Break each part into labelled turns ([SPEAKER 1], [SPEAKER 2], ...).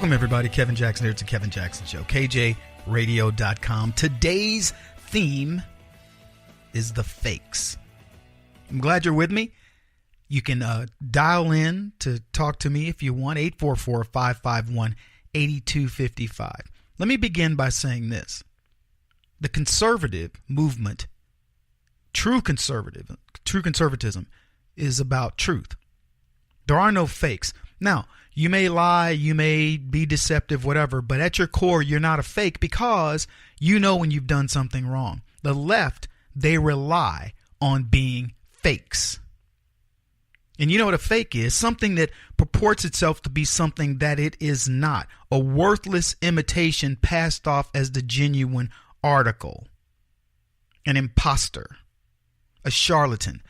[SPEAKER 1] Welcome, everybody. Kevin Jackson here. It's the Kevin Jackson Show. KJRadio.com. Today's theme is the fakes. I'm glad you're with me. You can dial in to talk to me if you want. 844-551-8255. Let me begin by saying this. The conservative movement, true conservatism, is about truth. There are no fakes. Now, you may lie, you may be deceptive, whatever, but at your core, you're not a fake because you know when you've done something wrong. The left, they rely on being fakes. And you know what a fake is? Something that purports itself to be something that it is not. A worthless imitation passed off as the genuine article. An imposter. A charlatan.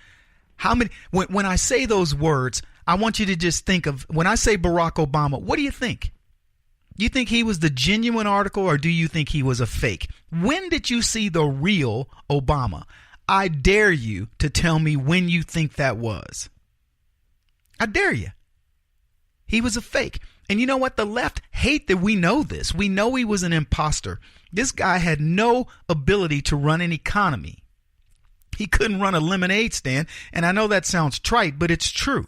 [SPEAKER 1] How many? When I say those words, I want you to just think of, when I say Barack Obama, what do you think? You think he was the genuine article, or do you think he was a fake? When did you see the real Obama? I dare you to tell me when you think that was. I dare you. He was a fake. And you know what? The left hate that we know this. We know he was an imposter. This guy had no ability to run an economy. He couldn't run a lemonade stand. And I know that sounds trite, but it's true.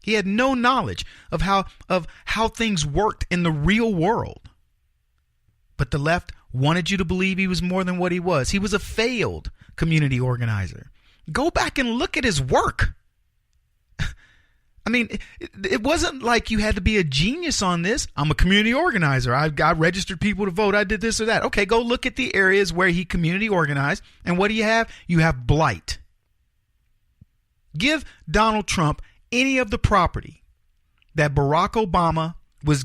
[SPEAKER 1] He had no knowledge of how things worked in the real world. But the left wanted you to believe he was more than what he was. He was a failed community organizer. Go back and look at his work. I mean, it wasn't like you had to be a genius on this. I'm a community organizer. I registered people to vote. I did this or that. Okay, go look at the areas where he community organized. And what do you have? You have blight. Give Donald Trump any of the property that Barack Obama was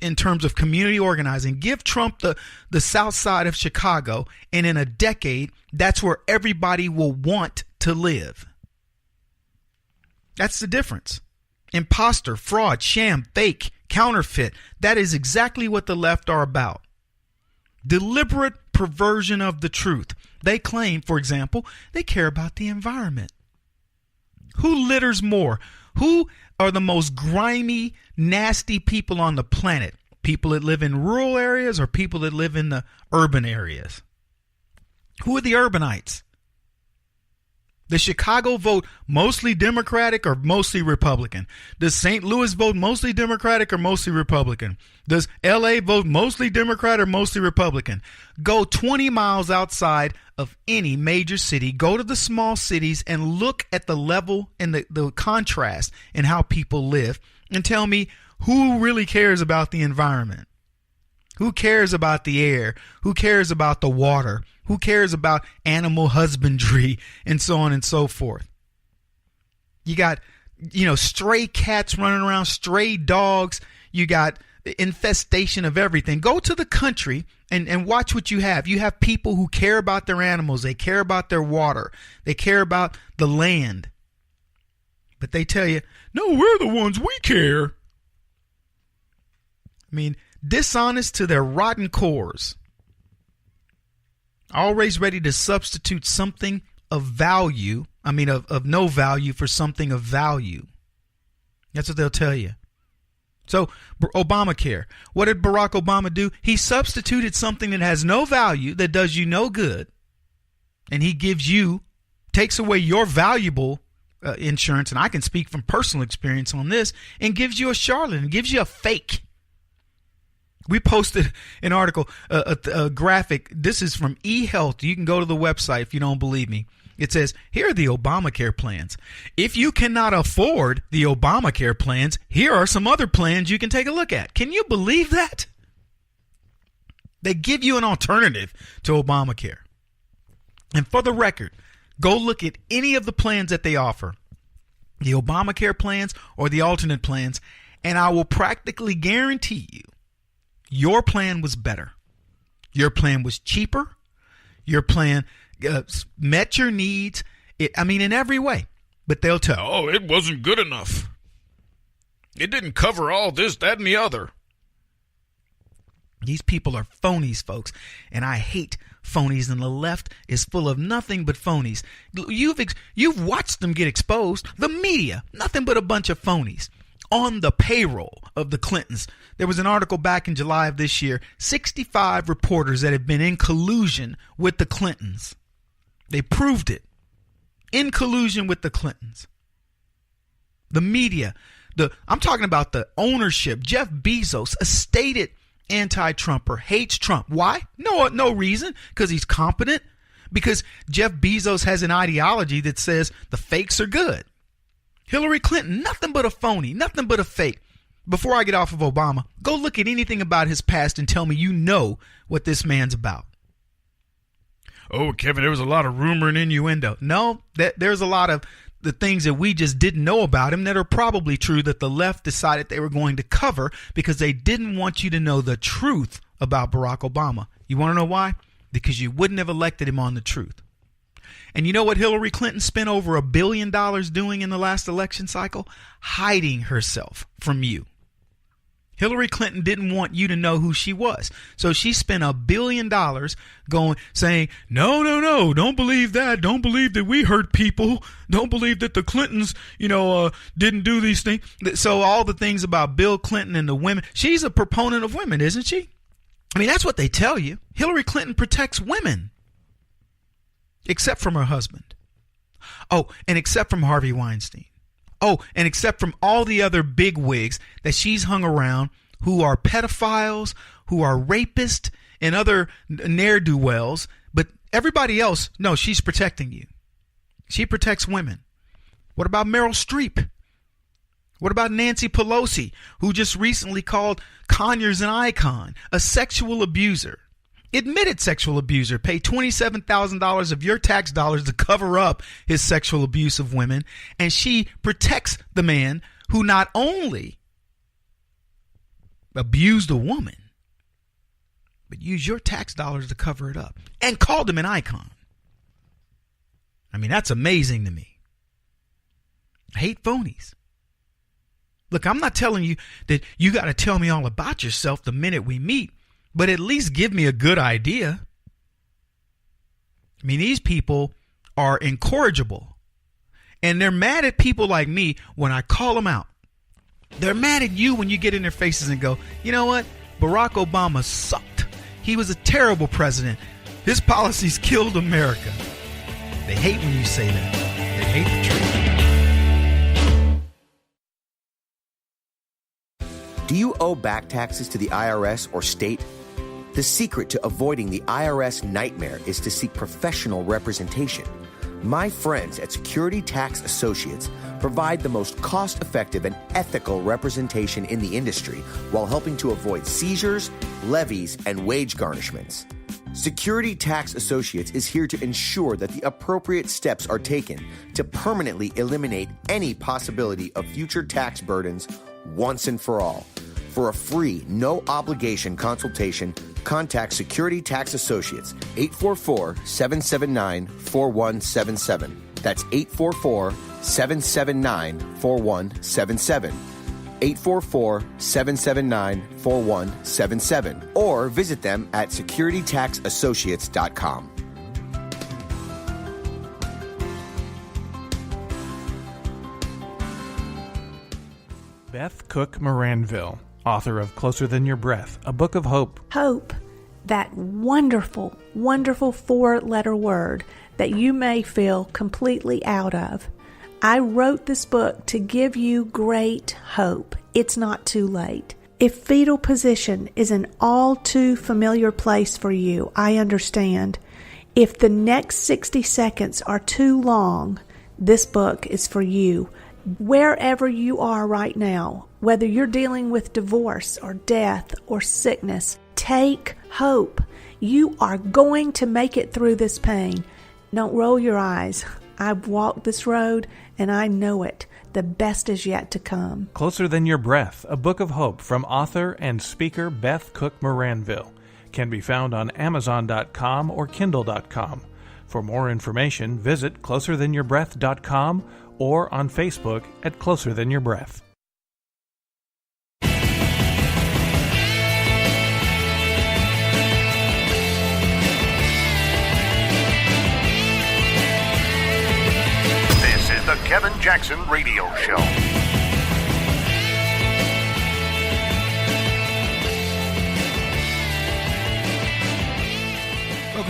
[SPEAKER 1] in terms of community organizing. Give Trump the south side of Chicago, and in a decade, that's where everybody will want to live. That's the difference. Imposter, fraud, sham, fake, counterfeit. That is exactly what the left are about. Deliberate perversion of the truth. They claim, for example, they care about the environment. Who litters more? Who are the most grimy, nasty people on the planet? People that live in rural areas or people that live in the urban areas? Who are the urbanites? Does Chicago vote mostly Democratic or mostly Republican? Does St. Louis vote mostly Democratic or mostly Republican? Does LA vote mostly Democrat or mostly Republican? Go 20 miles outside of any major city. Go to the small cities and look at the level and the contrast in how people live, and tell me who really cares about the environment. Who cares about the air? Who cares about the water? Who cares about animal husbandry and so on and so forth? You got, stray cats running around, stray dogs. You got infestation of everything. Go to the country and watch what you have. You have people who care about their animals. They care about their water. They care about the land. But they tell you, no, we're the ones, we care. I mean, dishonest to their rotten cores. Always ready to substitute something of value, of no value, for something of value. That's what they'll tell you. So, Obamacare. What did Barack Obama do? He substituted something that has no value, that does you no good, and he takes away your valuable insurance, and I can speak from personal experience on this, and gives you a charlatan, gives you a fake. We posted an article, a graphic. This is from eHealth. You can go to the website if you don't believe me. It says, here are the Obamacare plans. If you cannot afford the Obamacare plans, here are some other plans you can take a look at. Can you believe that? They give you an alternative to Obamacare. And for the record, go look at any of the plans that they offer, the Obamacare plans or the alternate plans, and I will practically guarantee you, your plan was better. Your plan was cheaper. Your plan met your needs. In every way. But they'll tell, it wasn't good enough. It didn't cover all this, that, and the other. These people are phonies, folks. And I hate phonies, and the left is full of nothing but phonies. You've watched them get exposed. The media, nothing but a bunch of phonies. on the payroll of the Clintons. There was an article back in July of this year, 65 reporters that had been in collusion with the Clintons. They proved it. In collusion with the Clintons. The media, I'm talking about the ownership. Jeff Bezos, a stated anti-Trumper, hates Trump. Why? No reason. Because he's competent. Because Jeff Bezos has an ideology that says the fakes are good. Hillary Clinton, nothing but a phony, nothing but a fake. Before I get off of Obama, go look at anything about his past and tell me you know what this man's about. Oh, Kevin, there was a lot of rumor and innuendo. No, there's a lot of the things that we just didn't know about him that are probably true that the left decided they were going to cover because they didn't want you to know the truth about Barack Obama. You want to know why? Because you wouldn't have elected him on the truth. And you know what Hillary Clinton spent over $1 billion doing in the last election cycle? Hiding herself from you. Hillary Clinton didn't want you to know who she was. So she spent $1 billion saying, no, don't believe that. Don't believe that we hurt people. Don't believe that the Clintons, didn't do these things. So all the things about Bill Clinton and the women, she's a proponent of women, isn't she? I mean, that's what they tell you. Hillary Clinton protects women. Except from her husband. Oh, and except from Harvey Weinstein. Oh, and except from all the other big wigs that she's hung around who are pedophiles, who are rapists, and other ne'er-do-wells. But everybody else, no, she's protecting you. She protects women. What about Meryl Streep? What about Nancy Pelosi, who just recently called Conyers an icon, a sexual abuser? Admitted sexual abuser, paid $27,000 of your tax dollars to cover up his sexual abuse of women. And she protects the man who not only abused a woman, but used your tax dollars to cover it up and called him an icon. I mean, that's amazing to me. I hate phonies. Look, I'm not telling you that you got to tell me all about yourself the minute we meet. But at least give me a good idea. I mean, these people are incorrigible. And they're mad at people like me when I call them out. They're mad at you when you get in their faces and go, you know what? Barack Obama sucked. He was a terrible president. His policies killed America. They hate when you say that. They hate the truth.
[SPEAKER 2] Do you owe back taxes to the IRS or state? The secret to avoiding the IRS nightmare is to seek professional representation. My friends at Security Tax Associates provide the most cost-effective and ethical representation in the industry while helping to avoid seizures, levies, and wage garnishments. Security Tax Associates is here to ensure that the appropriate steps are taken to permanently eliminate any possibility of future tax burdens once and for all. For a free, no-obligation consultation, contact Security Tax Associates, 844-779-4177. That's 844-779-4177. 844-779-4177. Or visit them at securitytaxassociates.com.
[SPEAKER 3] Beth Cook Moranville, author of Closer Than Your Breath, a book of hope.
[SPEAKER 4] Hope, that wonderful, wonderful 4-letter word that you may feel completely out of. I wrote this book to give you great hope. It's not too late. If fetal position is an all too familiar place for you, I understand. If the next 60 seconds are too long, this book is for you. Wherever you are right now, whether you're dealing with divorce or death or sickness, take hope. You are going to make it through this pain. Don't roll your eyes. I've walked this road and I know it. The best is yet to come.
[SPEAKER 3] Closer Than Your Breath, a book of hope from author and speaker Beth Cook Moranville, can be found on Amazon.com or Kindle.com. For more information, visit closerthanyourBreath.com or on Facebook at Closer Than Your Breath.
[SPEAKER 5] This is the Kevin Jackson Radio Show.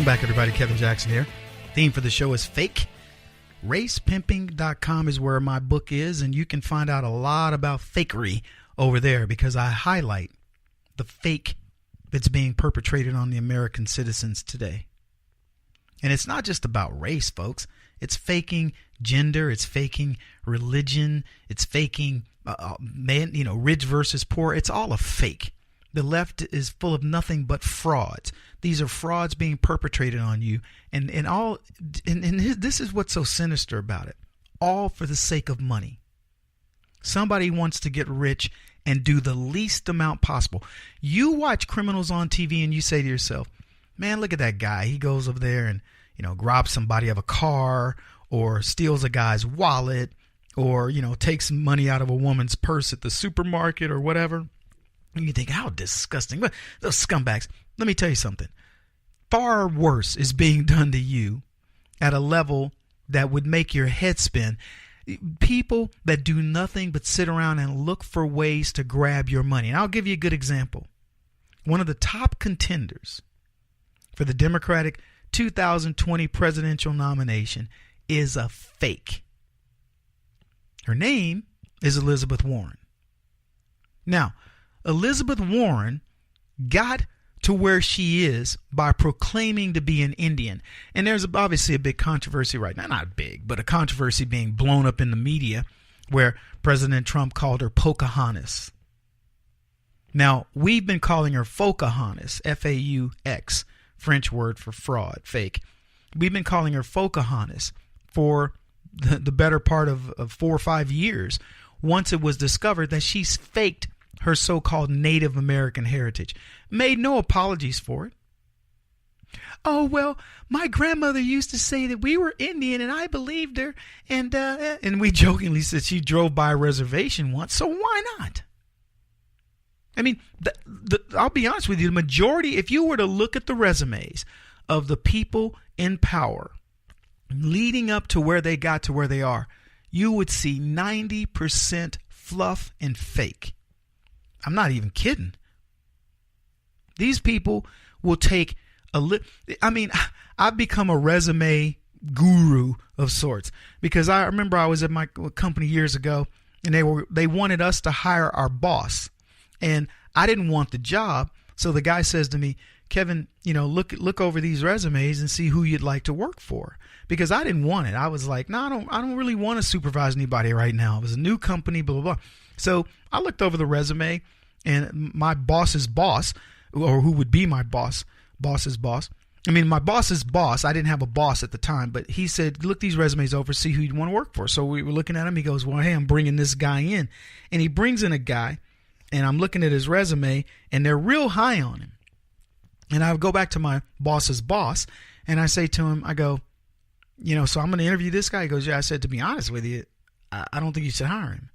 [SPEAKER 1] back, everybody. Kevin Jackson here. Theme for the show is fake. Racepimping.com is where my book is, and you can find out a lot about fakery over there because I highlight the fake that's being perpetrated on the American citizens today. And it's not just about race, folks. It's faking gender. It's faking religion. It's faking rich versus poor. It's all a fake. The left is full of nothing but frauds. These are frauds being perpetrated on you, and this is what's so sinister about it. All for the sake of money. Somebody wants to get rich and do the least amount possible. You watch criminals on TV and you say to yourself, man, look at that guy. He goes over there and, robs somebody of a car or steals a guy's wallet or, takes money out of a woman's purse at the supermarket or whatever. And you think, how disgusting. But those scumbags. Let me tell you something. Far worse is being done to you at a level that would make your head spin. People that do nothing but sit around and look for ways to grab your money. And I'll give you a good example. One of the top contenders for the Democratic 2020 presidential nomination is a fake. Her name is Elizabeth Warren. Now, Elizabeth Warren got to where she is by proclaiming to be an Indian. And there's obviously a big controversy right now. Not big, but a controversy being blown up in the media where President Trump called her Pocahontas. Now, we've been calling her Focahontas, F-A-U-X, French word for fraud, fake. We've been calling her Pocahontas for the better part of 4 or 5 years once it was discovered that she's faked her so-called Native American heritage. Made no apologies for it. Oh, well, my grandmother used to say that we were Indian and I believed her. And we jokingly said she drove by a reservation once, so why not? I mean, I'll be honest with you, the majority, if you were to look at the resumes of the people in power leading up to where they got to where they are, you would see 90% fluff and fake. I'm not even kidding. These people will take I've become a resume guru of sorts because I remember I was at my company years ago and they wanted us to hire our boss and I didn't want the job. So the guy says to me, Kevin, look over these resumes and see who you'd like to work for because I didn't want it. I was like, no, I don't really want to supervise anybody right now. It was a new company, blah, blah, blah. So I looked over the resume and my boss's boss, or who would be my boss's boss. I mean, my boss's boss, I didn't have a boss at the time, but he said, look these resumes over, see who you'd want to work for. So we were looking at him. He goes, well, hey, I'm bringing this guy in. And he brings in a guy, and I'm looking at his resume, and they're real high on him. And I go back to my boss's boss, and I say to him, I go, so I'm going to interview this guy. He goes, yeah. I said, to be honest with you, I don't think you should hire him.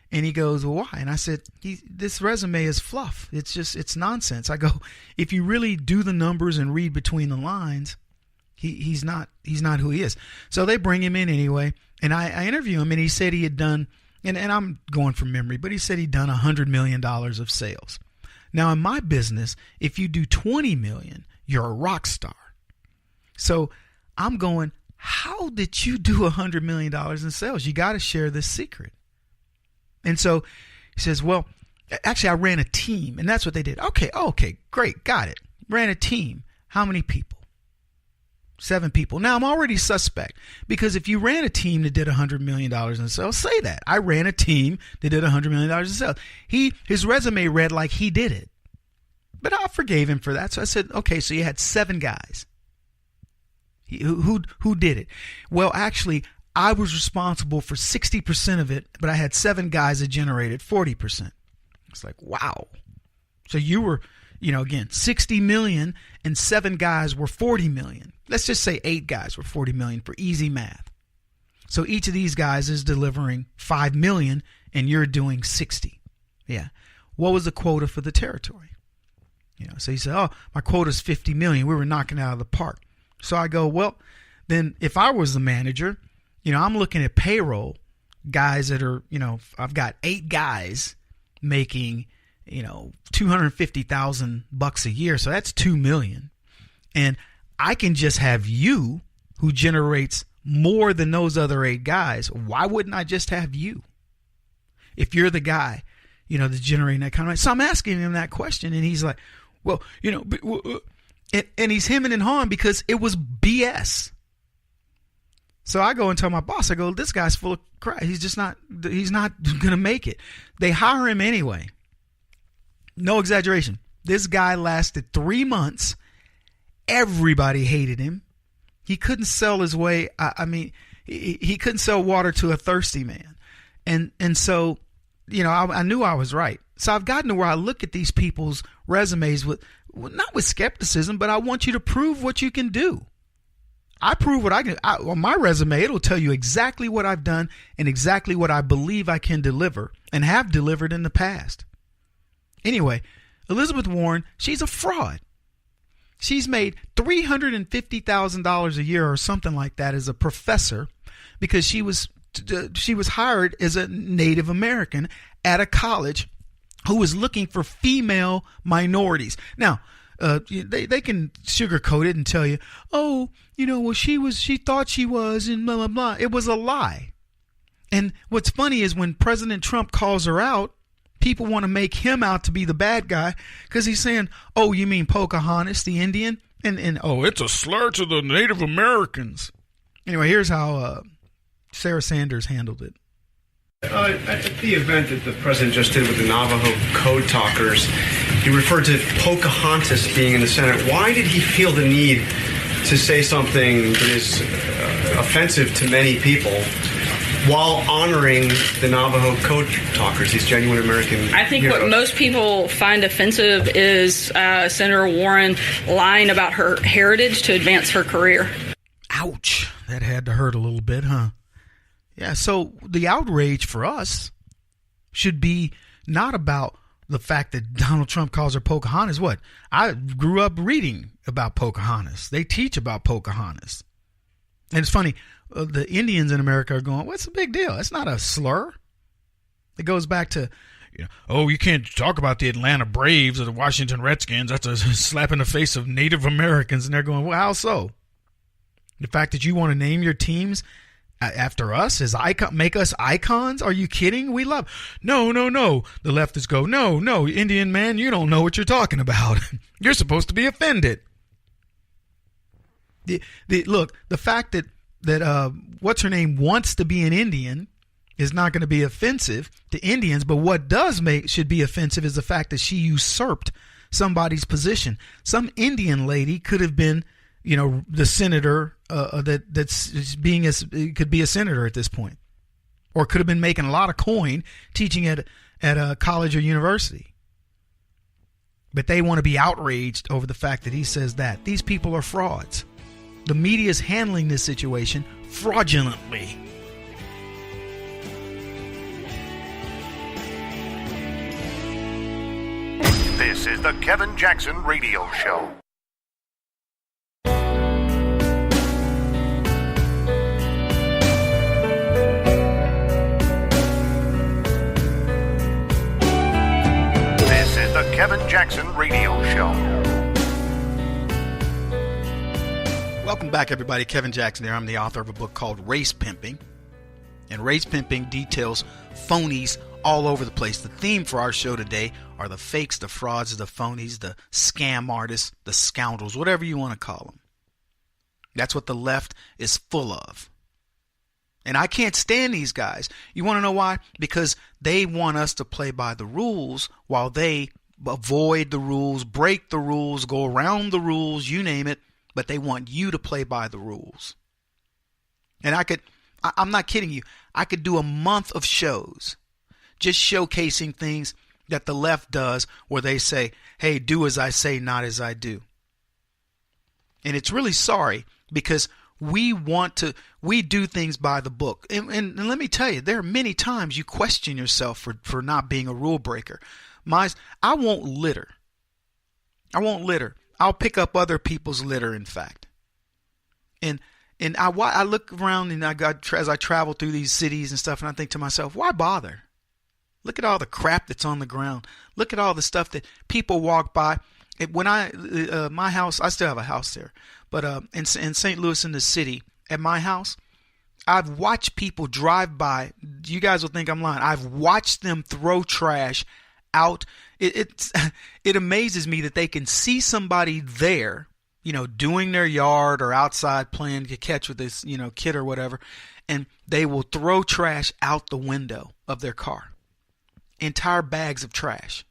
[SPEAKER 1] And he goes, well, why? And I said, this resume is fluff. It's nonsense. I go, if you really do the numbers and read between the lines, he's not who he is. So they bring him in anyway. And I interview him and he said he had done, and I'm going from memory, but he said he'd done $100 million of sales. Now in my business, if you do 20 million, you're a rock star. So I'm going, how did you do $100 million in sales? You got to share this secret. And so he says, well, actually, I ran a team, and that's what they did. Okay, great, got it. Ran a team. How many people? 7 people. Now, I'm already suspect, because if you ran a team that did $100 million in sales, say that. I ran a team that did $100 million in sales. His resume read like he did it. But I forgave him for that. So I said, okay, so you had 7 guys. Who did it? Well, actually, I was responsible for 60% of it, but I had 7 guys that generated 40%. It's like, wow. So you were, again, 60 million and 7 guys were 40 million. Let's just say 8 guys were 40 million for easy math. So each of these guys is delivering 5 million and you're doing 60. Yeah. What was the quota for the territory? So he said, oh, my quota is 50 million. We were knocking it out of the park. So I go, well, then if I was the manager, I'm looking at payroll guys that are, I've got 8 guys making, $250,000 a year. So that's 2 million. And I can just have you who generates more than those other 8 guys. Why wouldn't I just have you? If you're the guy, that's generating that kind of money. So I'm asking him that question, and he's like, well, and he's hemming and hawing because it was BS. So I go and tell my boss, I go, this guy's full of crap. He's not going to make it. They hire him anyway. No exaggeration. This guy lasted 3 months. Everybody hated him. He couldn't sell his way. He couldn't sell water to a thirsty man. And so, I knew I was right. So I've gotten to where I look at these people's resumes not with skepticism, but I want you to prove what you can do. I prove what I can. On my resume, it'll tell you exactly what I've done and exactly what I believe I can deliver and have delivered in the past. Anyway, Elizabeth Warren, she's a fraud. She's made $350,000 a year or something like that as a professor because she was hired as a Native American at a college who was looking for female minorities. Now, they can sugarcoat it and tell you, she thought she was, and blah, blah, blah. It was a lie. And what's funny is when President Trump calls her out, people want to make him out to be the bad guy because he's saying, oh, you mean Pocahontas, the Indian? And oh, it's a slur to the Native Americans. Anyway, here's how Sarah Sanders handled it.
[SPEAKER 5] At the event that the president just did with the Navajo code talkers, he referred to Pocahontas being in the Senate. Why did he feel the need to say something that is offensive to many people while honoring the Navajo code talkers, these genuine American
[SPEAKER 6] I think
[SPEAKER 5] heroes?
[SPEAKER 6] What most people find offensive is Senator Warren lying about her heritage to advance her career.
[SPEAKER 1] Ouch. That had to hurt a little bit, huh? Yeah, so the outrage for us should be not about the fact that Donald Trump calls her Pocahontas. What? I grew up reading about Pocahontas. They teach about Pocahontas. And it's funny, the Indians in America are going, what's the big deal? That's not a slur. It goes back to, you can't talk about the Atlanta Braves or the Washington Redskins. That's a slap in the face of Native Americans. And they're going, well, how so? The fact that you want to name your teams after us make us icons? Are you kidding? We love. No. The leftists go, no, Indian man, you don't know what you're talking about. You're supposed to be offended. Look, the fact that what's her name wants to be an Indian is not going to be offensive to Indians, but what should be offensive is the fact that she usurped somebody's position. Some Indian lady could have been, the senator could be a senator at this point, or could have been making a lot of coin teaching at a college or university. But they want to be outraged over the fact that he says that. These people are frauds. The media is handling this situation fraudulently.
[SPEAKER 7] This is the Kevin Jackson Radio Show. This is the Kevin Jackson Radio Show.
[SPEAKER 1] Welcome back, everybody. Kevin Jackson here. I'm the author of a book called Race Pimping. And Race Pimping details phonies all over the place. The theme for our show today are the fakes, the frauds, the phonies, the scam artists, the scoundrels, whatever you want to call them. That's what the left is full of. And I can't stand these guys. You want to know why? Because they want us to play by the rules while they avoid the rules, break the rules, go around the rules, you name it. But they want you to play by the rules. And I'm not kidding you. I could do a month of shows just showcasing things that the left does where they say, hey, do as I say, not as I do. And it's really sorry because we do things by the book. And let me tell you, there are many times you question yourself for not being a rule breaker. I won't litter. I'll pick up other people's litter, in fact. And I look around and as I travel through these cities and stuff, and I think to myself, why bother? Look at all the crap that's on the ground. Look at all the stuff that people walk by My house, I still have a house there, but in St. Louis in the city, at my house, I've watched people drive by. You guys will think I'm lying. I've watched them throw trash out. It amazes me that they can see somebody there, doing their yard or outside playing catch with this, kid or whatever, and they will throw trash out the window of their car. Entire bags of trash.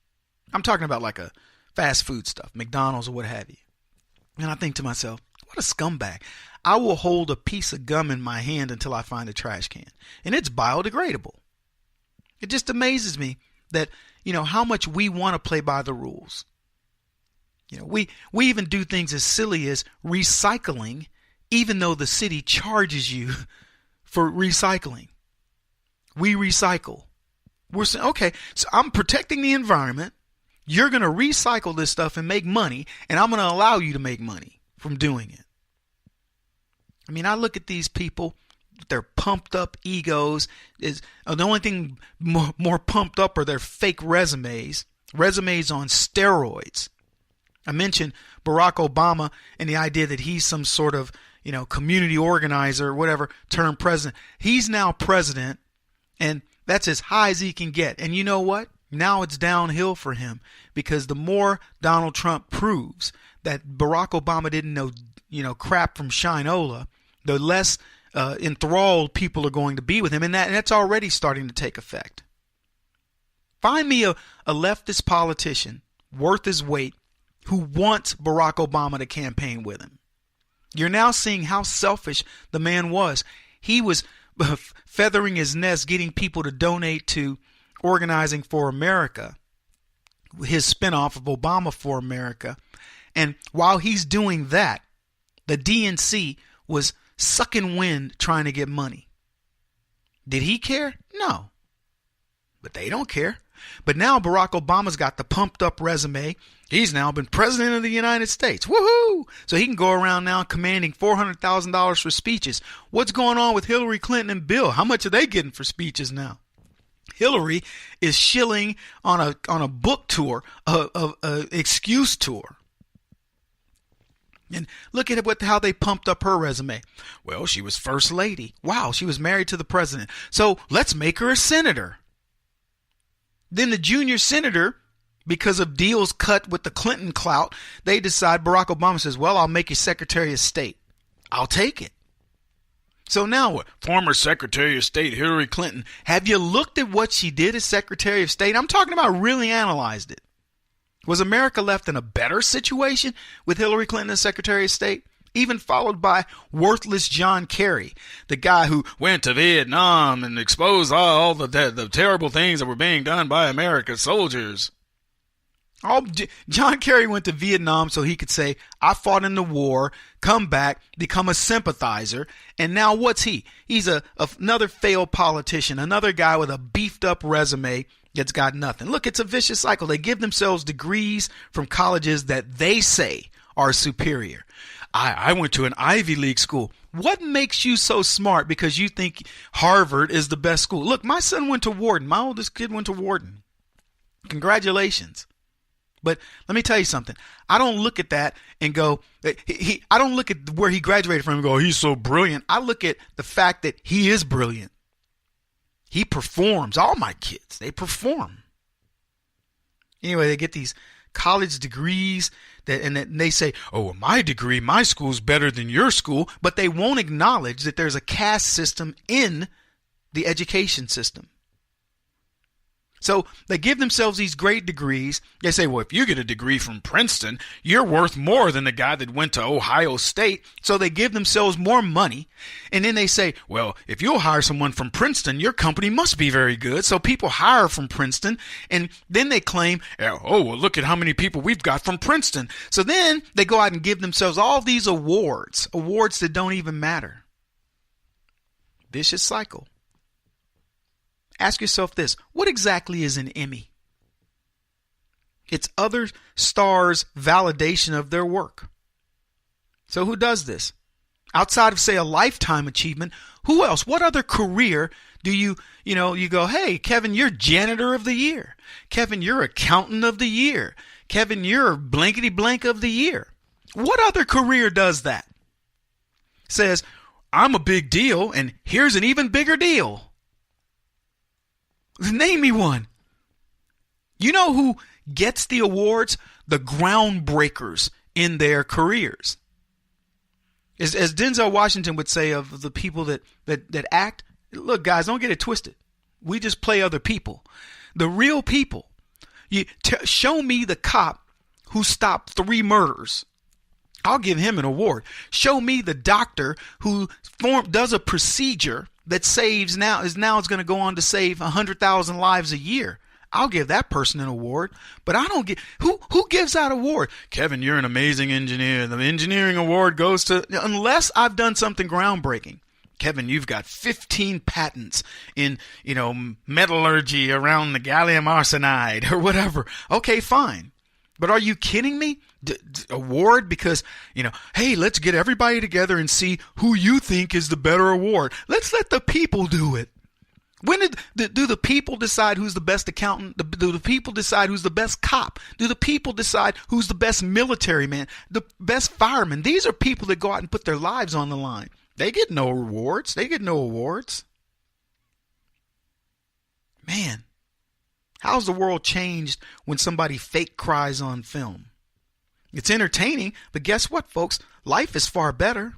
[SPEAKER 1] I'm talking about like a fast food stuff, McDonald's or what have you. And I think to myself, what a scumbag. I will hold a piece of gum in my hand until I find a trash can. And it's biodegradable. It just amazes me that, how much we want to play by the rules. We even do things as silly as recycling, even though the city charges you for recycling. We recycle. We're saying, okay, so I'm protecting the environment. You're going to recycle this stuff and make money, and I'm going to allow you to make money from doing it. I mean, I look at these people, their pumped up egos. The only thing more pumped up are their fake resumes on steroids. I mentioned Barack Obama and the idea that he's some sort of, community organizer or whatever turned president. He's now president, and that's as high as he can get. And you know what? Now it's downhill for him, because the more Donald Trump proves that Barack Obama didn't know, crap from Shinola, the less enthralled people are going to be with him. And that's already starting to take effect. Find me a leftist politician worth his weight who wants Barack Obama to campaign with him. You're now seeing how selfish the man was. He was feathering his nest, getting people to donate to Organizing for America, his spinoff of Obama for America. And while he's doing that, the DNC was sucking wind trying to get money. Did he care? No. But they don't care. But now Barack Obama's got the pumped up resume. He's now been president of the United States. Woohoo! So he can go around now commanding $400,000 for speeches. What's going on with Hillary Clinton and Bill? How much are they getting for speeches now? Hillary is shilling on a book tour, a excuse tour. And look at how they pumped up her resume. Well, she was first lady. Wow, she was married to the president. So let's make her a senator. Then the junior senator, because of deals cut with the Clinton clout, they decide, Barack Obama says, well, I'll make you Secretary of State. I'll take it. So now what? Former Secretary of State Hillary Clinton. Have you looked at what she did as Secretary of State? I'm talking about really analyzed it. Was America left in a better situation with Hillary Clinton as Secretary of State? Even followed by worthless John Kerry, the guy who went to Vietnam and exposed all the terrible things that were being done by America's soldiers. John Kerry went to Vietnam so he could say, I fought in the war, come back, become a sympathizer. And now what's he? He's another failed politician, another guy with a beefed up resume that's got nothing. Look, it's a vicious cycle. They give themselves degrees from colleges that they say are superior. I went to an Ivy League school. What makes you so smart because you think Harvard is the best school? Look, my son went to Wharton. My oldest kid went to Wharton. Congratulations. But let me tell you something. I don't look at that and go, I don't look at where he graduated from and go, he's so brilliant. I look at the fact that he is brilliant. He performs. All my kids, they perform. Anyway, they get these college degrees and they say, oh, well, my degree, my school's better than your school. But they won't acknowledge that there's a caste system in the education system. So they give themselves these great degrees. They say, well, if you get a degree from Princeton, you're worth more than the guy that went to Ohio State. So they give themselves more money. And then they say, well, if you'll hire someone from Princeton, your company must be very good. So people hire from Princeton. And then they claim, oh, well, look at how many people we've got from Princeton. So then they go out and give themselves all these awards that don't even matter. Vicious cycle. Ask yourself this, what exactly is an Emmy? It's other stars' validation of their work. So who does this? Outside of, say, a lifetime achievement, who else? What other career do you go, hey, Kevin, you're janitor of the year. Kevin, you're accountant of the year. Kevin, you're blankety blank of the year. What other career does that? Says, I'm a big deal, and here's an even bigger deal. Name me one. You know who gets the awards? The groundbreakers in their careers. As Denzel Washington would say of the people that act, look, guys, don't get it twisted. We just play other people. The real people. Show me the cop who stopped 3 murders. I'll give him an award. Show me the doctor who does a procedure that is going to go on to save 100,000 lives a year. I'll give that person an award, but I don't get who gives that award. Kevin, you're an amazing engineer. The engineering award goes to, unless I've done something groundbreaking. Kevin, you've got 15 patents in, metallurgy around the gallium arsenide or whatever. Okay, fine. But are you kidding me? Award because, hey, let's get everybody together and see who you think is the better award. Let's let the people do it. When do the people decide who's the best accountant? Do the people decide who's the best cop? Do the people decide who's the best military man? The best fireman? These are people that go out and put their lives on the line. They get no rewards. They get no awards. Man, how's the world changed when somebody fake cries on film? It's entertaining, but guess what, folks? Life is far better.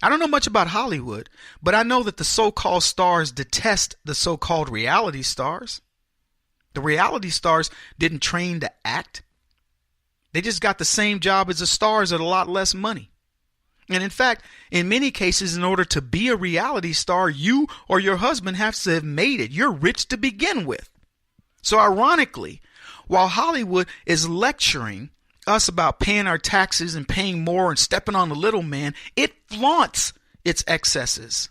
[SPEAKER 1] I don't know much about Hollywood, but I know that the so-called stars detest the so-called reality stars. The reality stars didn't train to act. They just got the same job as the stars at a lot less money. And in fact, in many cases, in order to be a reality star, you or your husband have to have made it. You're rich to begin with. So ironically, while Hollywood is lecturing us about paying our taxes and paying more and stepping on the little man, it flaunts its excesses.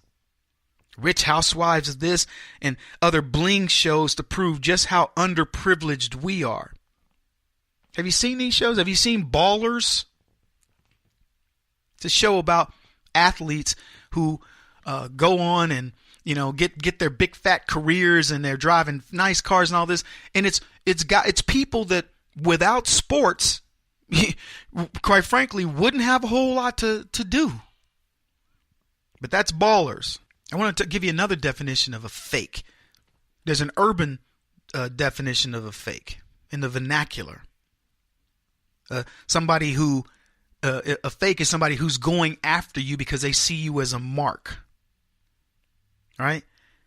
[SPEAKER 1] Rich Housewives of this and other bling shows to prove just how underprivileged we are. Have you seen these shows? Have you seen Ballers? It's a show about athletes who go on and get their big fat careers and they're driving nice cars and all this. And it's people that without sports, quite frankly, wouldn't have a whole lot to do. But that's Ballers. I want to give you another definition of a fake. There's an urban definition of a fake in the vernacular. A fake is somebody who's going after you because they see you as a mark. All right?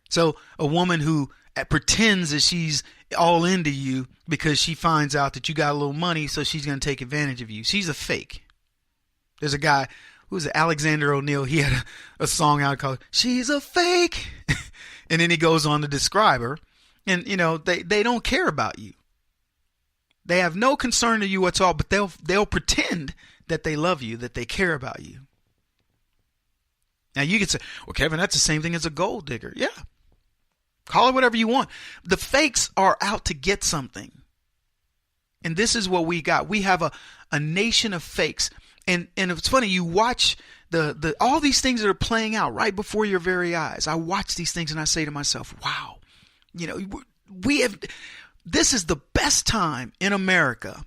[SPEAKER 1] So a woman who pretends that she's all into you because she finds out that you got a little money, so she's going to take advantage of you. She's a fake. There's a guy, who was it, Alexander O'Neill, he had a song out called She's a Fake. And then he goes on to describe her. And, they don't care about you. They have no concern to you at all, but they'll pretend that they love you, that they care about you. Now you can say, well, Kevin, that's the same thing as a gold digger. Yeah. Call it whatever you want. The fakes are out to get something. And this is what we got. We have a nation of fakes. And it's funny, you watch the all these things that are playing out right before your very eyes. I watch these things and I say to myself, wow, this is the best time in America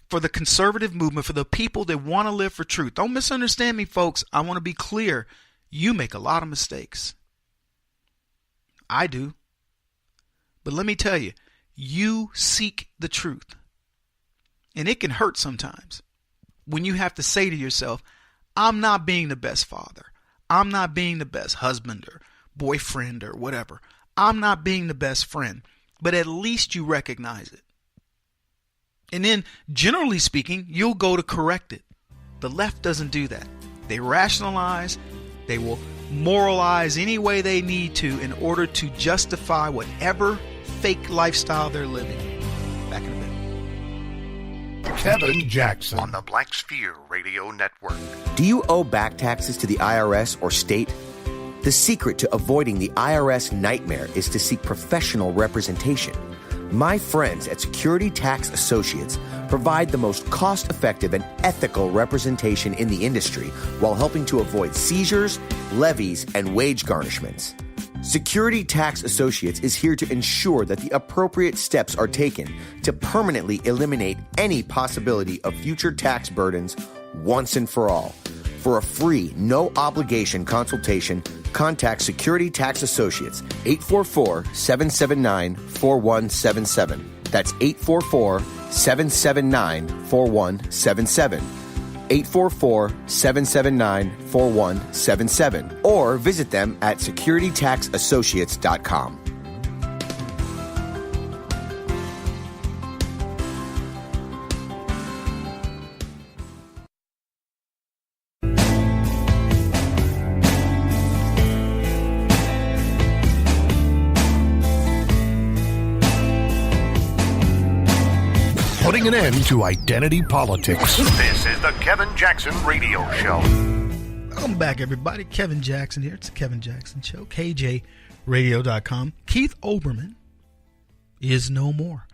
[SPEAKER 1] for the conservative movement, for the people that want to live for truth. Don't misunderstand me, folks. I want to be clear. You make a lot of mistakes. I do. But let me tell you, you seek the truth. And it can hurt sometimes when you have to say to yourself, I'm not being the best father. I'm not being the best husband or boyfriend or whatever. I'm not being the best friend. But at least you recognize it. And then, generally speaking, you'll go to correct it. The left doesn't do that. They rationalize. They will moralize any way they need to in order to justify whatever fake lifestyle they're living. Back in a bit.
[SPEAKER 7] Kevin Jackson on the Black Sphere Radio Network.
[SPEAKER 2] Do you owe back taxes to the IRS or state? The secret to avoiding the IRS nightmare is to seek professional representation. My friends at Security Tax Associates provide the most cost-effective and ethical representation in the industry while helping to avoid seizures, levies, and wage garnishments. Security Tax Associates is here to ensure that the appropriate steps are taken to permanently eliminate any possibility of future tax burdens once and for all. For a free, no-obligation consultation, contact Security Tax Associates, 844-779-4177. That's 844-779-4177. 844-779-4177. Or visit them at securitytaxassociates.com.
[SPEAKER 7] Putting an end to identity politics. This is the Kevin Jackson Radio Show.
[SPEAKER 1] Welcome back, everybody. Kevin Jackson here. It's the Kevin Jackson Show. KJRadio.com. Keith Olbermann is no more.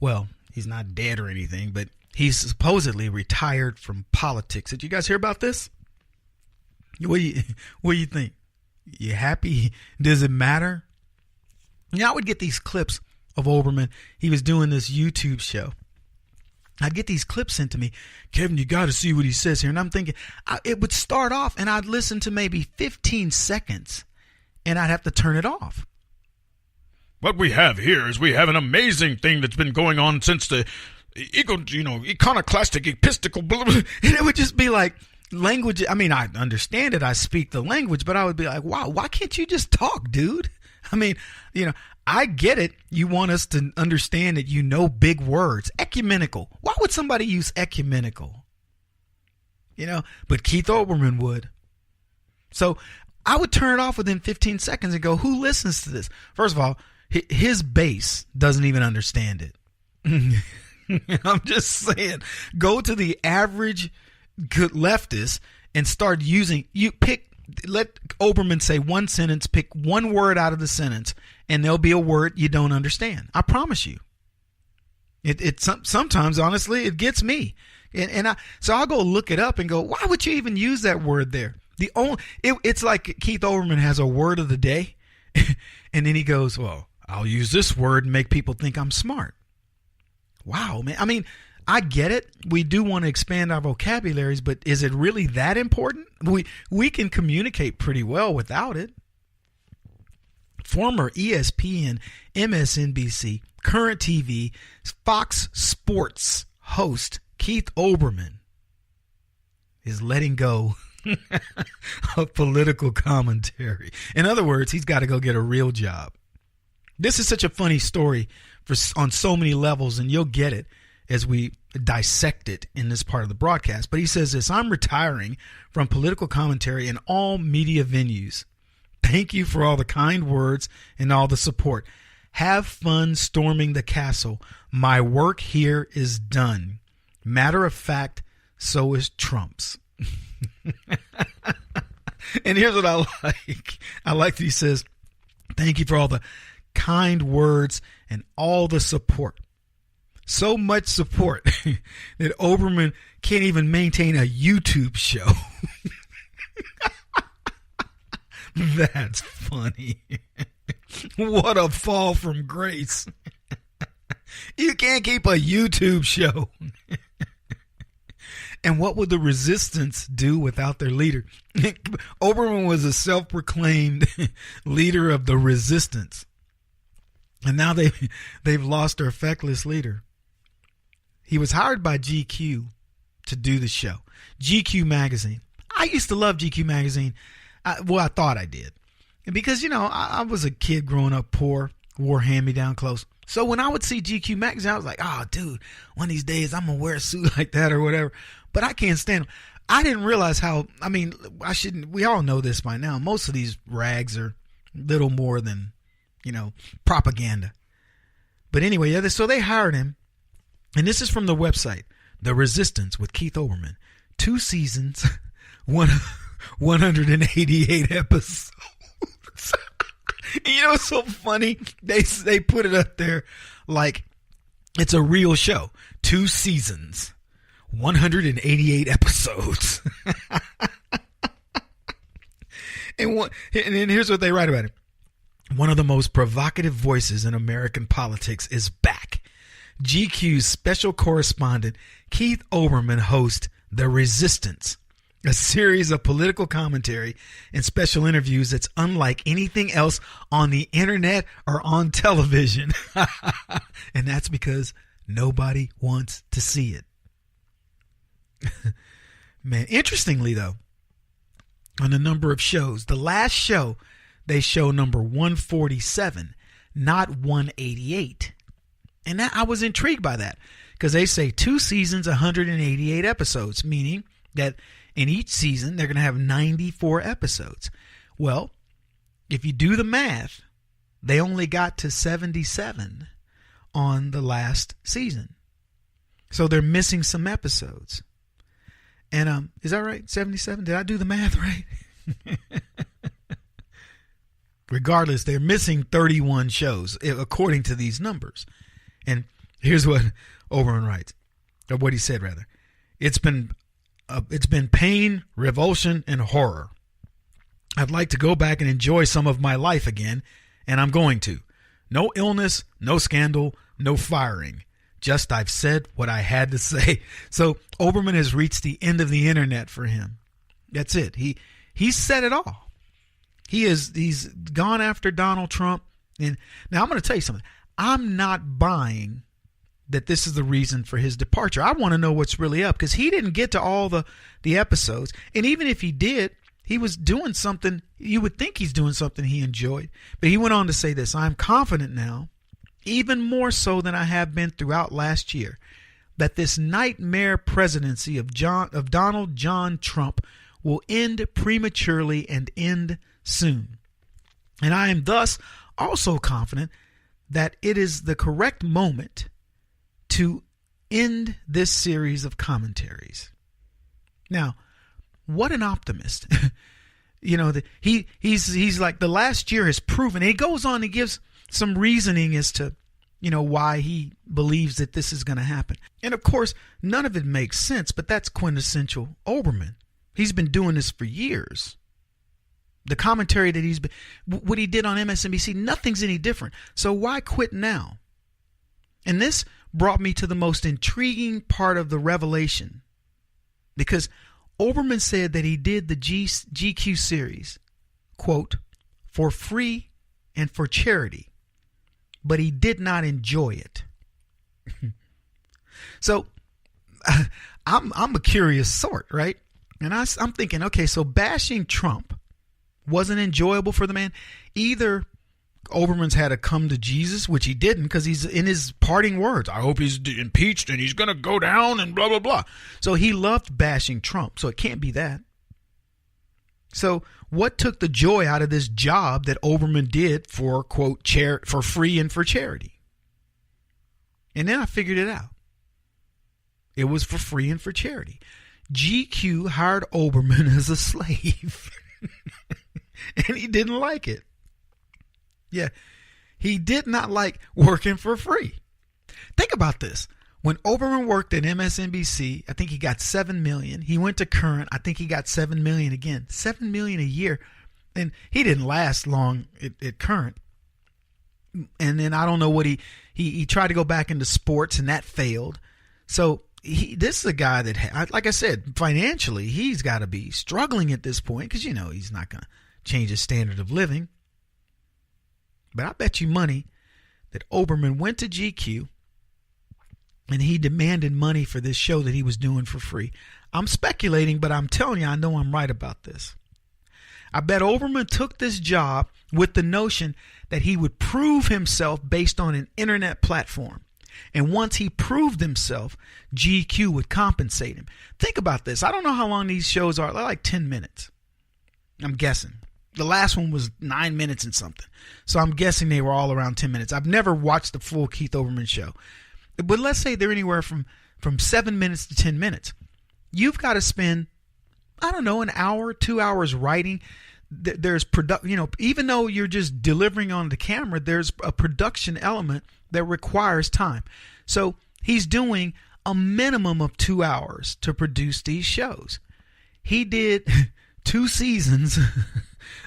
[SPEAKER 1] Well, he's not dead or anything, but he's supposedly retired from politics. Did you guys hear about this? What do you think? You happy? Does it matter? I would get these clips of Olbermann. He was doing this YouTube show. I'd get these clips sent to me. Kevin, you got to see what he says here. And I'm thinking, it would start off and I'd listen to maybe 15 seconds and I'd have to turn it off.
[SPEAKER 8] What we have here is we have an amazing thing that's been going on since the iconoclastic, epistical, blah, blah.
[SPEAKER 1] And it would just be like language. I mean, I understand it. I speak the language, but I would be like, wow, why can't you just talk, dude? I mean, I get it. You want us to understand that you know big words. Ecumenical. Why would somebody use ecumenical? But Keith Olbermann would. So I would turn it off within 15 seconds and go, who listens to this? First of all, his base doesn't even understand it. I'm just saying, go to the average leftist and start using, let Olbermann say one sentence, pick one word out of the sentence, and there'll be a word you don't understand. I promise you. Sometimes, honestly, it gets me. So I'll go look it up and go, why would you even use that word there? It's like Keith Olbermann has a word of the day, and then he goes, well, I'll use this word and make people think I'm smart. Wow, man. I mean, I get it. We do want to expand our vocabularies, but is it really that important? We can communicate pretty well without it. Former ESPN, MSNBC, current TV, Fox Sports host Keith Olbermann is letting go of political commentary. In other words, he's got to go get a real job. This is such a funny story on so many levels, and you'll get it as we dissect it in this part of the broadcast. But he says this: I'm retiring from political commentary in all media venues. Thank you for all the kind words and all the support. Have fun storming the castle. My work here is done. Matter of fact, so is Trump's. And here's what I like. I like that he says, thank you for all the kind words and all the support. So much support that Olbermann can't even maintain a YouTube show. That's funny. What a fall from grace. You can't keep a YouTube show. And what would the resistance do without their leader? Olbermann was a self-proclaimed leader of the resistance. And now they've lost their feckless leader. He was hired by GQ to do the show. GQ magazine. I used to love GQ magazine. I thought I did. Because, I was a kid growing up poor, wore hand-me-down clothes. So when I would see GQ magazine, I was like, oh, dude, one of these days I'm going to wear a suit like that or whatever. But I can't stand them. I didn't realize we all know this by now. Most of these rags are little more than, propaganda. But anyway, so they hired him. And this is from the website, The Resistance with Keith Olbermann. 2 seasons, 188 episodes. It's so funny. They put it up there. like it's a real show. 2 seasons, 188 episodes. And then here's what they write about it. One of the most provocative voices in American politics is back. GQ's special correspondent Keith Olbermann hosts The Resistance, a series of political commentary and special interviews that's unlike anything else on the internet or on television. And that's because nobody wants to see it. Man, interestingly though, on the number of shows, the last show, they show number 147, not 188. And I was intrigued by that because they say 2 seasons, 188 episodes, meaning that in each season, they're going to have 94 episodes. Well, if you do the math, they only got to 77 on the last season. So they're missing some episodes. And is that right? 77? Did I do the math right? Regardless, they're missing 31 shows according to these numbers. And here's what Oberman writes, or what he said rather. It's been pain, revulsion, and horror. I'd like to go back and enjoy some of my life again, and I'm going to. No illness, no scandal, no firing. Just I've said what I had to say. So Oberman has reached the end of the internet for him. That's it. He's said it all. He's gone after Donald Trump. And now I'm going to tell you something. I'm not buying that this is the reason for his departure. I want to know what's really up because he didn't get to all the episodes. And even if he did, he was doing something. You would think he's doing something he enjoyed. But he went on to say this: I'm confident now, even more so than I have been throughout last year, that this nightmare presidency of Donald John Trump will end prematurely and end soon. And I am thus also confident that it is the correct moment to end this series of commentaries. Now, what an optimist. He's like, the last year has proven. He goes on and gives some reasoning as to, why he believes that this is going to happen. And of course, none of it makes sense, but that's quintessential Olbermann. He's been doing this for years. The commentary that what he did on MSNBC, nothing's any different. So why quit now? And this brought me to the most intriguing part of the revelation, because Olbermann said that he did the GQ series, quote, for free and for charity, but he did not enjoy it. So I'm a curious sort, right? And I'm thinking, okay, so bashing Trump wasn't enjoyable for the man. Either Olbermann's had to come to Jesus, which he didn't, because he's in his parting words, I hope he's impeached and he's going to go down and blah, blah, blah. So he loved bashing Trump. So it can't be that. So what took the joy out of this job that Olbermann did for, quote, for free and for charity? And then I figured it out. It was for free and for charity. GQ hired Olbermann as a slave. And he didn't like it. Yeah, he did not like working for free. Think about this. When Olbermann worked at MSNBC, I think he got $7 million. He went to Current. I think he got $7 million again. $7 million a year. And he didn't last long at Current. And then I don't know what he tried to go back into sports, and that failed. So this is a guy that, like I said, financially, he's got to be struggling at this point because, he's not going to change his standard of living. But I bet you money that Olbermann went to GQ and he demanded money for this show that he was doing for free. I'm speculating, but I'm telling you, I know I'm right about this. I bet Olbermann took this job with the notion that he would prove himself based on an internet platform. And once he proved himself, GQ would compensate him. Think about this. I don't know how long these shows are. They're like 10 minutes. I'm guessing. The last one was 9 minutes and something. So I'm guessing they were all around 10 minutes. I've never watched the full Keith Olbermann show. But let's say they're anywhere from 7 minutes to 10 minutes. You've got to spend, I don't know, an hour, 2 hours writing. There's even though you're just delivering on the camera, there's a production element that requires time. So he's doing a minimum of 2 hours to produce these shows. He did 2 seasons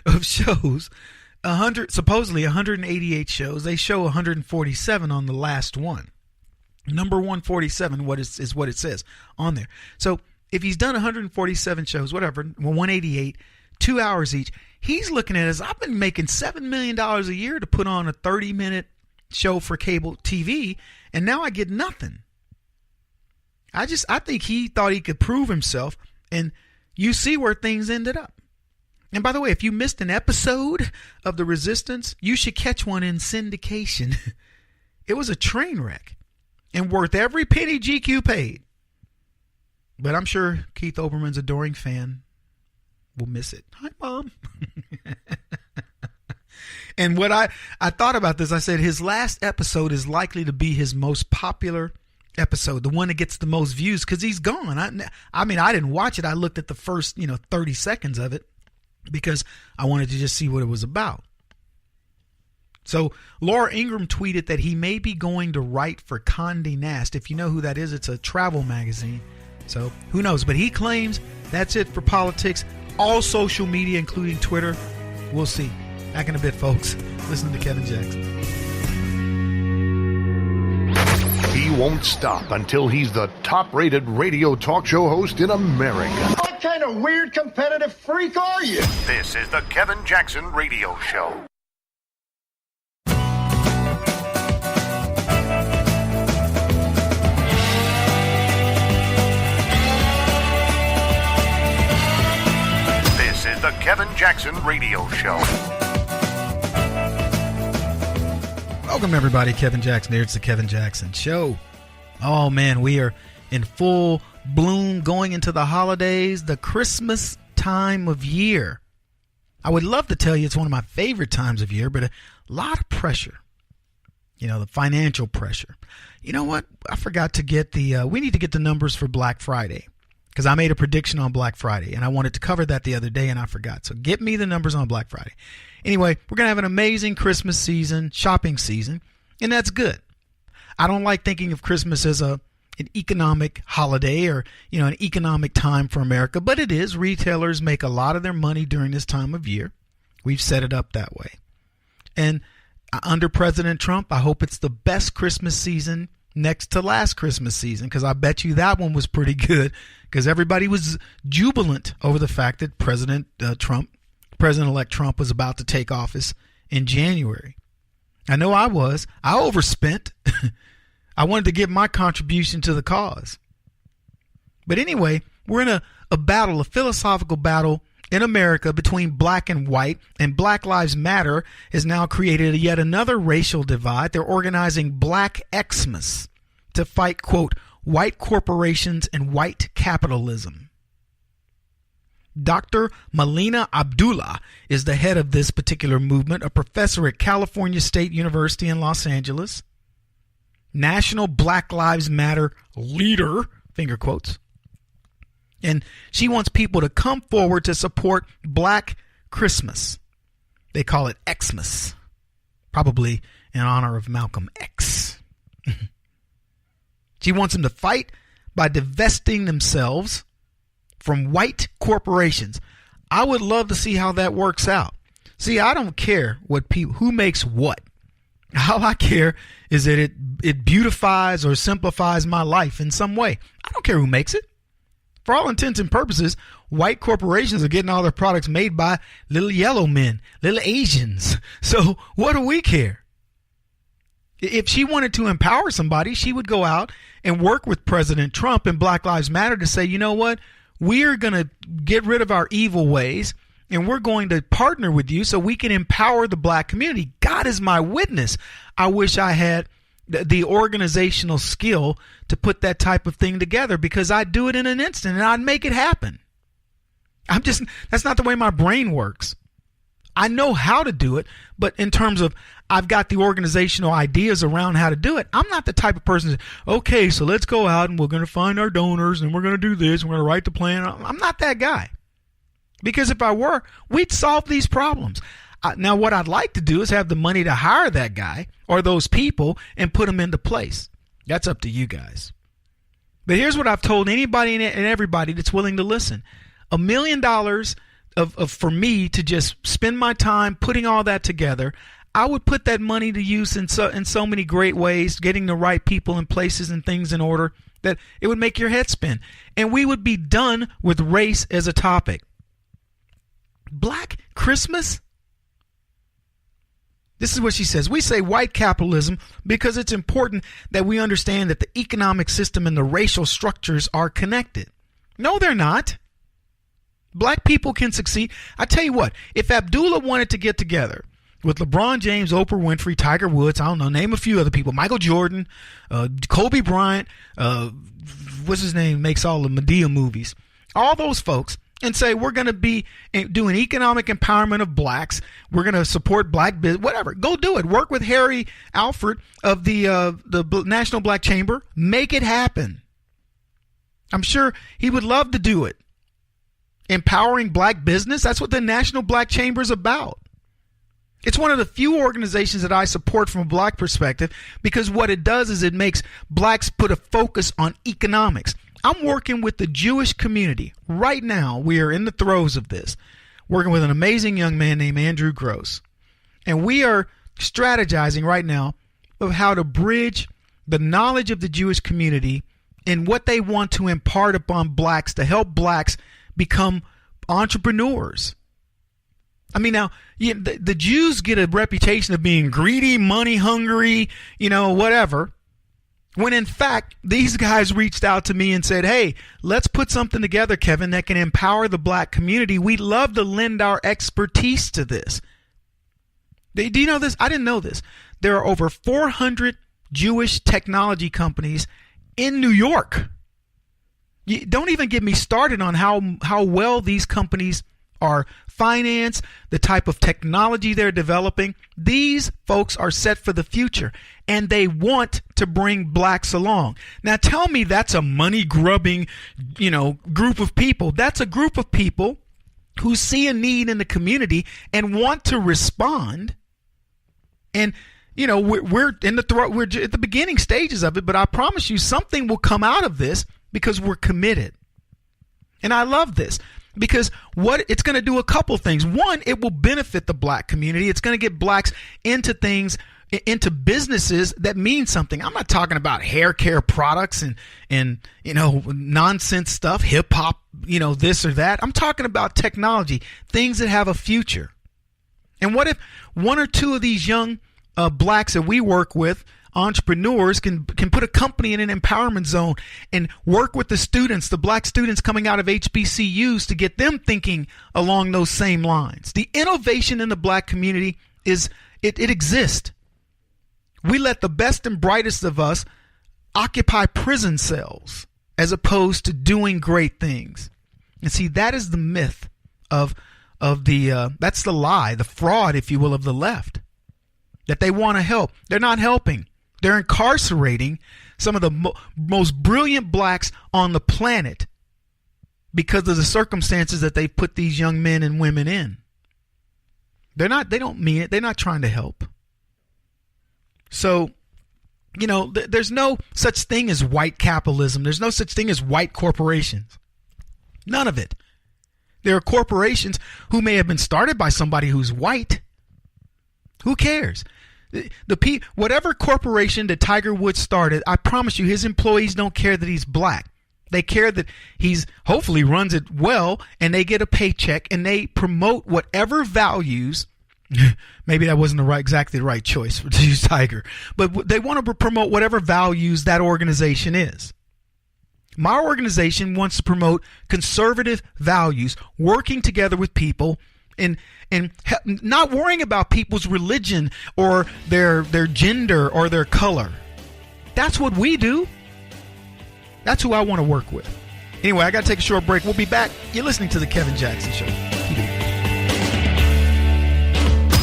[SPEAKER 1] of shows, supposedly 188 shows. They show 147 on the last one. Number 147 is what it says on there. So if he's done 147 shows, whatever, 188, 2 hours each, he's looking at it as, I've been making $7 million a year to put on a 30-minute show for cable TV, and now I get nothing. I think he thought he could prove himself, and you see where things ended up. And by the way, if you missed an episode of The Resistance, you should catch one in syndication. It was a train wreck and worth every penny GQ paid. But I'm sure Keith Olbermann's adoring fan will miss it. Hi, Mom. And what I thought about this, I said his last episode is likely to be his most popular episode, the one that gets the most views, because he's gone. I mean, I didn't watch it. I looked at the first 30 seconds of it because I wanted to just see what it was about. So Laura Ingraham tweeted that he may be going to write for Condé Nast. If you know who that is, it's a travel magazine. So who knows? But he claims that's it for politics. All social media, including Twitter. We'll see. Back in a bit, folks. Listen to Kevin Jackson.
[SPEAKER 7] He won't stop until he's the top-rated radio talk show host in America.
[SPEAKER 9] What kind of weird competitive freak are you?
[SPEAKER 7] This is the Kevin Jackson Radio Show. This is the Kevin Jackson Radio Show.
[SPEAKER 1] Welcome, everybody. Kevin Jackson here. It's the Kevin Jackson Show. Oh, man, we are in full bloom going into the holidays, the Christmas time of year. I would love to tell you it's one of my favorite times of year, but a lot of pressure. The financial pressure. You know what? I forgot to get we need to get the numbers for Black Friday, because I made a prediction on Black Friday, and I wanted to cover that the other day, and I forgot. So get me the numbers on Black Friday. Anyway, we're going to have an amazing Christmas season, shopping season, and that's good. I don't like thinking of Christmas as an economic holiday or, an economic time for America, but it is. Retailers make a lot of their money during this time of year. We've set it up that way. And under President Trump, I hope it's the best Christmas season next to last Christmas season, because I bet you that one was pretty good, because everybody was jubilant over the fact that President-elect Trump was about to take office in January. I know I was. I overspent. I wanted to give my contribution to the cause. But anyway, we're in a battle, a philosophical battle in America between black and white, and Black Lives Matter has now created yet another racial divide. They're organizing Black Xmas to fight, quote, white corporations and white capitalism. Dr. Melina Abdullah is the head of this particular movement, a professor at California State University in Los Angeles, National Black Lives Matter leader, finger quotes. And she wants people to come forward to support Black Christmas. They call it Xmas, probably in honor of Malcolm X. She wants them to fight by divesting themselves from white corporations. I would love to see how that works out. See, I don't care who makes what. All I care is that it beautifies or simplifies my life in some way. I don't care who makes it. For all intents and purposes, white corporations are getting all their products made by little yellow men, little Asians. So what do we care? If she wanted to empower somebody, she would go out and work with President Trump and Black Lives Matter to say, you know what? We're going to get rid of our evil ways, and we're going to partner with you so we can empower the black community. God is my witness. I wish I had the organizational skill to put that type of thing together, because I'd do it in an instant and I'd make it happen. That's not the way my brain works. I know how to do it, but in terms of I've got the organizational ideas around how to do it, I'm not the type of person that, okay, so let's go out and we're going to find our donors and we're going to do this and we're going to write the plan. I'm not that guy. Because if I were, we'd solve these problems. Now, what I'd like to do is have the money to hire that guy or those people and put them into place. That's up to you guys. But here's what I've told anybody and everybody that's willing to listen. $1 million for me to just spend my time putting all that together, I would put that money to use in so many great ways, getting the right people and places and things in order, that it would make your head spin. And we would be done with race as a topic. Black Christmas? This is what she says. We say white capitalism because it's important that we understand that the economic system and the racial structures are connected. No, they're not. Black people can succeed. I tell you what, if Abdullah wanted to get together with LeBron James, Oprah Winfrey, Tiger Woods, I don't know, name a few other people, Michael Jordan, Kobe Bryant, what's his name, makes all the Madea movies, all those folks, and say we're going to be doing economic empowerment of blacks, we're going to support black business, whatever, go do it. Work with Harry Alford of the National Black Chamber. Make it happen. I'm sure he would love to do it. Empowering black business, that's what the National Black Chamber is about. It's one of the few organizations that I support from a black perspective, because what it does is it makes blacks put a focus on economics. I'm working with the Jewish community. Right now, we are in the throes of this, working with an amazing young man named Andrew Gross. And we are strategizing right now of how to bridge the knowledge of the Jewish community and what they want to impart upon blacks to help blacks become entrepreneurs. I mean, now, the Jews get a reputation of being greedy, money hungry, whatever. When in fact, these guys reached out to me and said, hey, let's put something together, Kevin, that can empower the black community. We'd love to lend our expertise to this. Do you know this? I didn't know this. There are over 400 Jewish technology companies in New York. Don't even get me started on how well these companies are financed, the type of technology they're developing. These folks are set for the future, and they want to bring blacks along. Now tell me that's a money-grubbing, group of people. That's a group of people who see a need in the community and want to respond. And we're at the beginning stages of it, but I promise you something will come out of this because we're committed. And I love this because what it's going to do a couple things. One, it will benefit the black community. It's going to get blacks into things, into businesses that mean something. I'm not talking about hair care products and nonsense stuff, hip hop, this or that. I'm talking about technology, things that have a future. And what if one or two of these young blacks that we work with, entrepreneurs, can put a company in an empowerment zone and work with the students, the black students coming out of HBCUs, to get them thinking along those same lines. The innovation in the black community it exists. We let the best and brightest of us occupy prison cells as opposed to doing great things. And see, that is the myth of that's the lie, the fraud, if you will, of the left. That they want to help. They're not helping. They're incarcerating some of the most brilliant blacks on the planet because of the circumstances that they've put these young men and women in. They don't mean it. They're not trying to help. So, there's no such thing as white capitalism. There's no such thing as white corporations. None of it. There are corporations who may have been started by somebody who's white. Who cares? Whatever corporation that Tiger Woods started, I promise you his employees don't care that he's black. They care that he's hopefully runs it well, and they get a paycheck, and they promote whatever values. Maybe that wasn't exactly the right choice to use Tiger, but they want to promote whatever values that organization is. My organization wants to promote conservative values, working together with people and not worrying about people's religion or their gender or their color. That's what we do. That's who I want to work with. Anyway, I got to take a short break. We'll be back. You're listening to The Kevin Jackson Show.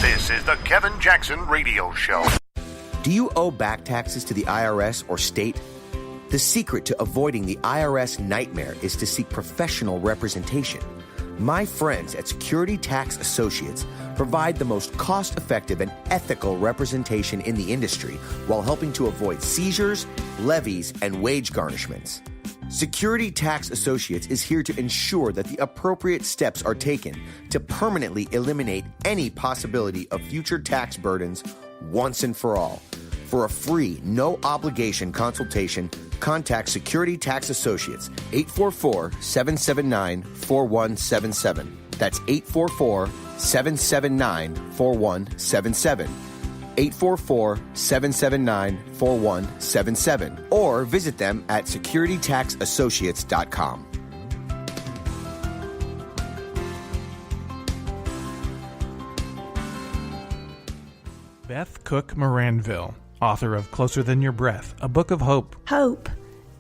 [SPEAKER 7] This is The Kevin Jackson Radio Show.
[SPEAKER 2] Do you owe back taxes to the IRS or state? The secret to avoiding the IRS nightmare is to seek professional representation. My friends at Security Tax Associates provide the most cost-effective and ethical representation in the industry while helping to avoid seizures, levies, and wage garnishments. Security Tax Associates is here to ensure that the appropriate steps are taken to permanently eliminate any possibility of future tax burdens once and for all. For a free, no-obligation consultation, contact Security Tax Associates, 844-779-4177. That's 844-779-4177. 844-779-4177. Or visit them at securitytaxassociates.com.
[SPEAKER 3] Beth Cook Moranville, author of Closer Than Your Breath, a book of hope.
[SPEAKER 4] Hope,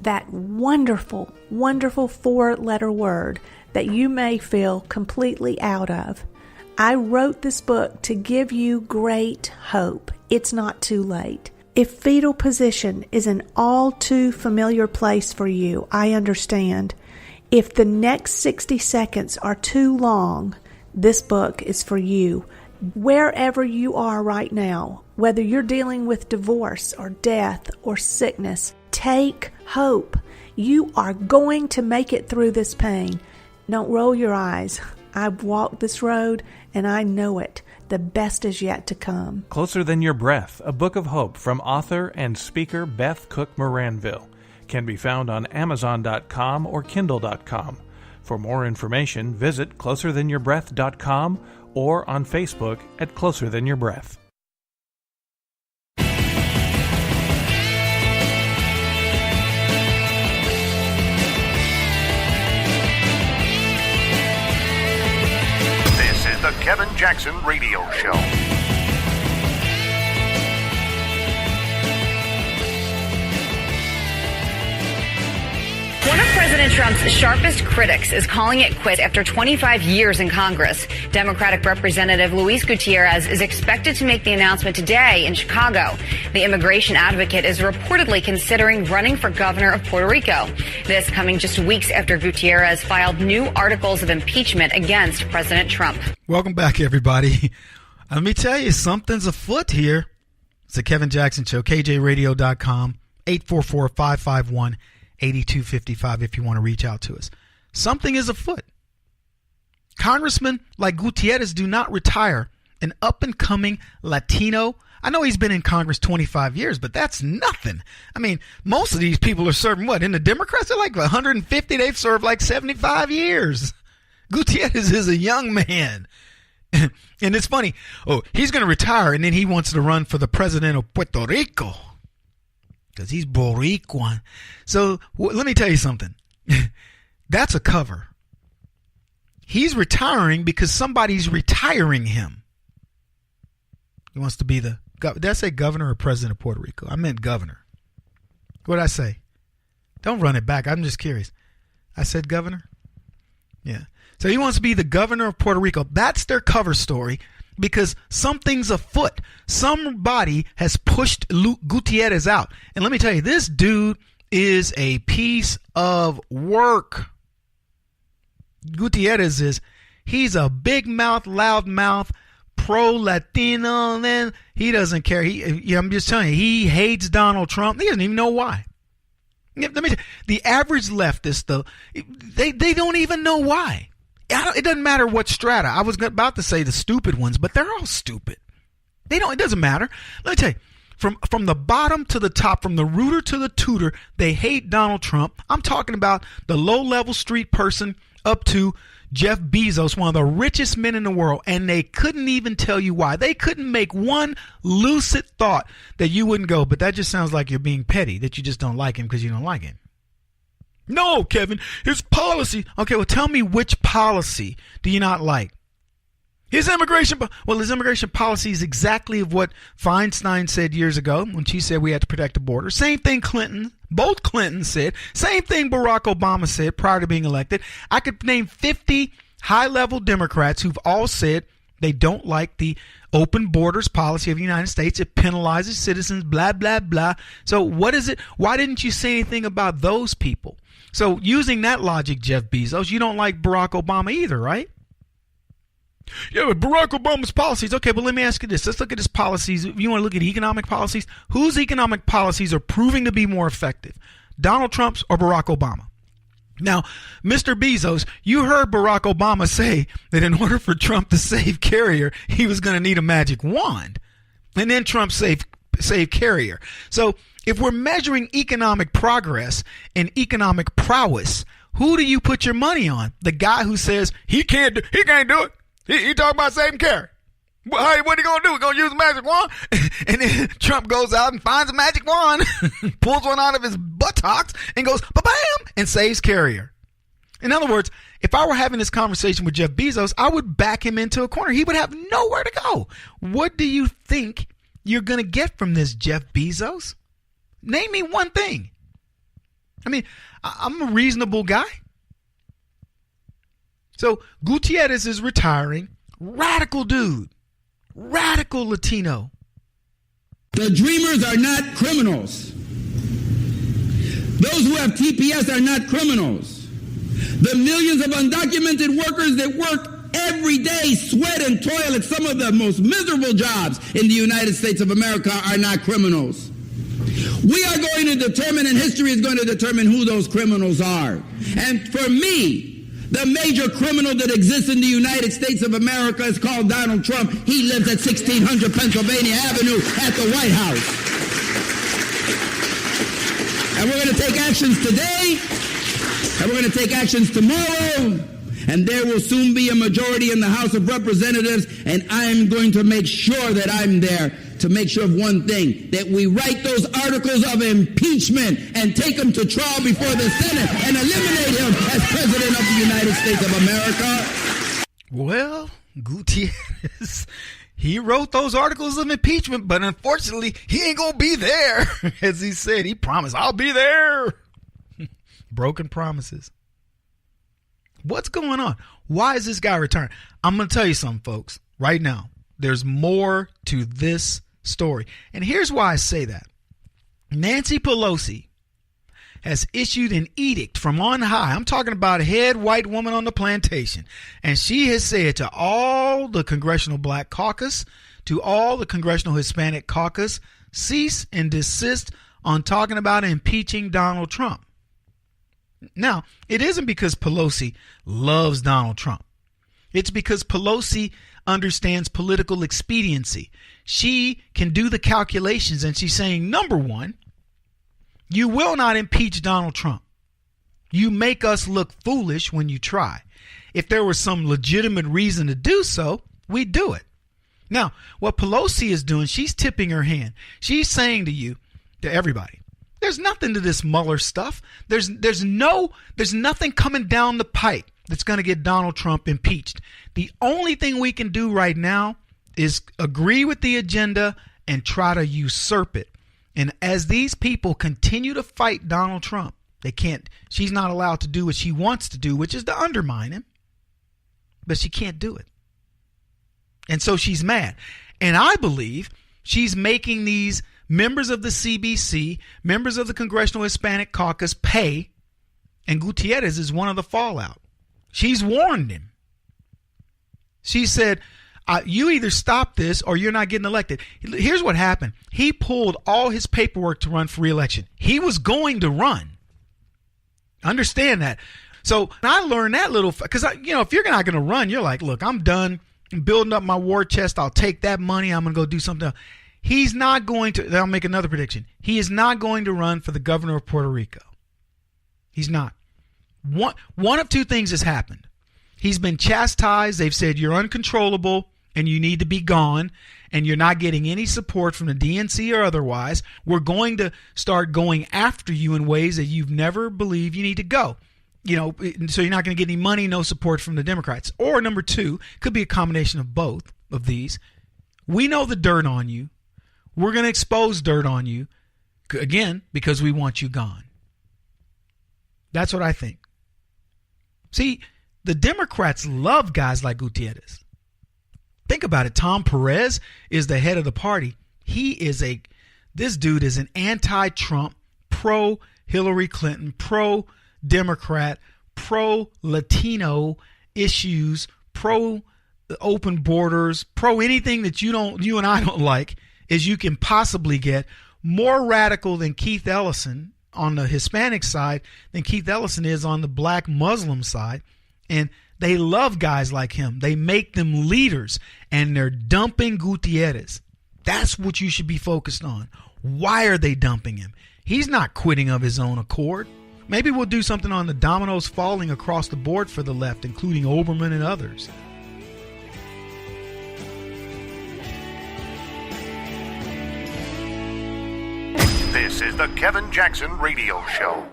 [SPEAKER 4] that wonderful, wonderful four-letter word that you may feel completely out of. I wrote this book to give you great hope. It's not too late. If fetal position is an all too familiar place for you, I understand. If the next 60 seconds are too long, this book is for you. Wherever you are right now, whether you're dealing with divorce or death or sickness, take hope. You are going to make it through this pain. Don't roll your eyes. I've walked this road and I know it. The best is yet to come.
[SPEAKER 3] Closer Than Your Breath, a book of hope from author and speaker Beth Cook Moranville, can be found on Amazon.com or Kindle.com. For more information, visit closerthanyourBreath.com or on Facebook at Closer Than Your Breath.
[SPEAKER 7] This is the Kevin Jackson Radio Show.
[SPEAKER 10] One of President Trump's sharpest critics is calling it quits after 25 years in Congress. Democratic Representative Luis Gutierrez is expected to make the announcement today in Chicago. The immigration advocate is reportedly considering running for governor of Puerto Rico. This coming just weeks after Gutierrez filed new articles of impeachment against President Trump.
[SPEAKER 1] Welcome back, everybody. Let me tell you, something's afoot here. It's the Kevin Jackson Show, KJRadio.com, 844-551-8255 if you want to reach out to us. Something is afoot. Congressmen like Gutierrez do not retire. An up-and-coming Latino. I know he's been in Congress 25 years, but that's nothing. I mean, most of these people are serving what? In the Democrats, they're like 150. They've served like 75 years. Gutierrez is a young man. And it's funny. Oh, he's going to retire, and then he wants to run for the president of Puerto Rico. Because he's Boricuan. So let me tell you something. That's a cover. He's retiring because somebody's retiring him. He wants to be the... Did I say governor or president of Puerto Rico? I meant governor. What did I say? Don't run it back. I'm just curious. I said governor? Yeah. So he wants to be the governor of Puerto Rico. That's their cover story. Because something's afoot. Somebody has pushed Gutierrez out. And let me tell you, this dude is a piece of work. Gutierrez he's a big mouth, loud mouth, pro-Latino, and he doesn't care. I'm just telling you, he hates Donald Trump. He doesn't even know why. Let me tell you, the average leftist, though, they don't even know why. It doesn't matter what strata. I was about to say the stupid ones, but they're all stupid. It doesn't matter. Let me tell you, from the bottom to the top, from the rooter to the tutor, they hate Donald Trump. I'm talking about the low-level street person up to Jeff Bezos, one of the richest men in the world, and they couldn't even tell you why. They couldn't make one lucid thought that you wouldn't go, but that just sounds like you're being petty, that you just don't like him because you don't like him. No, Kevin, his policy. Okay, well, tell me which policy do you not like? His immigration policy is exactly of what Feinstein said years ago when she said we had to protect the border. Same thing both Clintons said. Same thing Barack Obama said prior to being elected. I could name 50 high-level Democrats who've all said they don't like the open borders policy of the United States. It penalizes citizens, blah, blah, blah. So what is it? Why didn't you say anything about those people? So using that logic, Jeff Bezos, you don't like Barack Obama either, right? Yeah, but Barack Obama's policies. Okay, but let me ask you this. Let's look at his policies. If you want to look at economic policies, whose economic policies are proving to be more effective? Donald Trump's or Barack Obama? Now, Mr. Bezos, you heard Barack Obama say that in order for Trump to save Carrier, he was going to need a magic wand. And then Trump saved Carrier. So if we're measuring economic progress and economic prowess, who do you put your money on? The guy who says he can't do it. He talking about saving Carrier. What are you going to do? We're going to use a magic wand? And then Trump goes out and finds a magic wand, pulls one out of his buttocks and goes, ba-bam, and saves Carrier. In other words, if I were having this conversation with Jeff Bezos, I would back him into a corner. He would have nowhere to go. What do you think you're going to get from this, Jeff Bezos? Name me one thing. I mean, I'm a reasonable guy. So Gutierrez is retiring. Radical dude. Radical Latino.
[SPEAKER 11] The dreamers are not criminals. Those who have TPS are not criminals. The millions of undocumented workers that work every day, sweat and toil at some of the most miserable jobs in the United States of America are not criminals. We are going to determine, and history is going to determine who those criminals are. And for me, the major criminal that exists in the United States of America is called Donald Trump. He lives at 1600 Pennsylvania Avenue at the White House. And we're going to take actions today, and we're going to take actions tomorrow, and there will soon be a majority in the House of Representatives, and I'm going to make sure that I'm there to make sure of one thing, that we write those articles of impeachment and take him to trial before the Senate and eliminate him as President of the United States of America.
[SPEAKER 1] Well, Gutierrez, he wrote those articles of impeachment, but unfortunately, he ain't going to be there. As he said, he promised, I'll be there. Broken promises. What's going on? Why is this guy retiring? I'm going to tell you something, folks, right now. There's more to this story. And here's why I say that. Nancy Pelosi has issued an edict from on high. I'm talking about a head white woman on the plantation. And she has said to all the Congressional Black Caucus, to all the Congressional Hispanic Caucus, cease and desist on talking about impeaching Donald Trump. Now, it isn't because Pelosi loves Donald Trump. It's because Pelosi understands political expediency. She can do the calculations, and she's saying, number one, you will not impeach Donald Trump. You make us look foolish when you try. If there was some legitimate reason to do so, we'd do it. Now, what Pelosi is doing, she's tipping her hand. She's saying to you, to everybody, there's nothing to this Mueller stuff. There's nothing coming down the pipe that's going to get Donald Trump impeached. The only thing we can do right now is agree with the agenda and try to usurp it. And as these people continue to fight Donald Trump, she's not allowed to do what she wants to do, which is to undermine him. But she can't do it. And so she's mad. And I believe she's making these members of the CBC, members of the Congressional Hispanic Caucus pay. And Gutierrez is one of the fallout. She's warned him. She said, you either stop this or you're not getting elected. Here's what happened. He pulled all his paperwork to run for re-election. He was going to run. Understand that. So I learned that little, because, if you're not going to run, you're like, look, I'm done. I'm building up my war chest. I'll take that money. I'm going to go do something else. He's not going to, I'll make another prediction. He is not going to run for the governor of Puerto Rico. He's not. One of two things has happened. He's been chastised. They've said you're uncontrollable and you need to be gone, and you're not getting any support from the DNC or otherwise. We're going to start going after you in ways that you've never believed you need to go. So you're not going to get any money, no support from the Democrats. Or number two, could be a combination of both of these. We know the dirt on you. We're going to expose dirt on you, again, because we want you gone. That's what I think. See, the Democrats love guys like Gutierrez. Think about it. Tom Perez is the head of the party. This dude is an anti-Trump, pro-Hillary Clinton, pro pro-Democrat, pro-Latino issues, pro-open borders, pro-anything that you and I don't like as you can possibly get, more radical than Keith Ellison on the Hispanic side than Keith Ellison is on the black Muslim side. And they love guys like him. They make them leaders, and they're dumping Gutierrez. That's what you should be focused on. Why are they dumping him? He's not quitting of his own accord. Maybe we'll do something on the dominoes falling across the board for the left, including Oberman and others.
[SPEAKER 7] This is the Kevin Jackson Radio Show.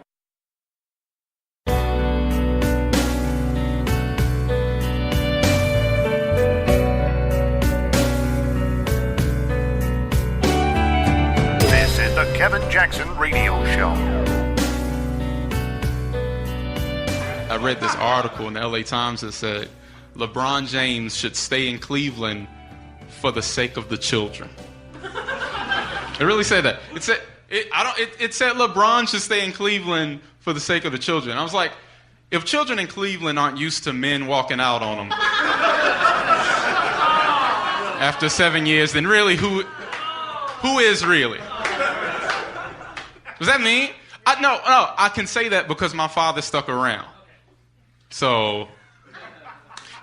[SPEAKER 7] This is the Kevin Jackson Radio Show.
[SPEAKER 12] I read this article in the LA Times that said LeBron James should stay in Cleveland for the sake of the children. It really said that. It said LeBron should stay in Cleveland for the sake of the children. I was like, if children in Cleveland aren't used to men walking out on them after 7 years, then really who is really? Does that mean? No, I can say that because my father stuck around. So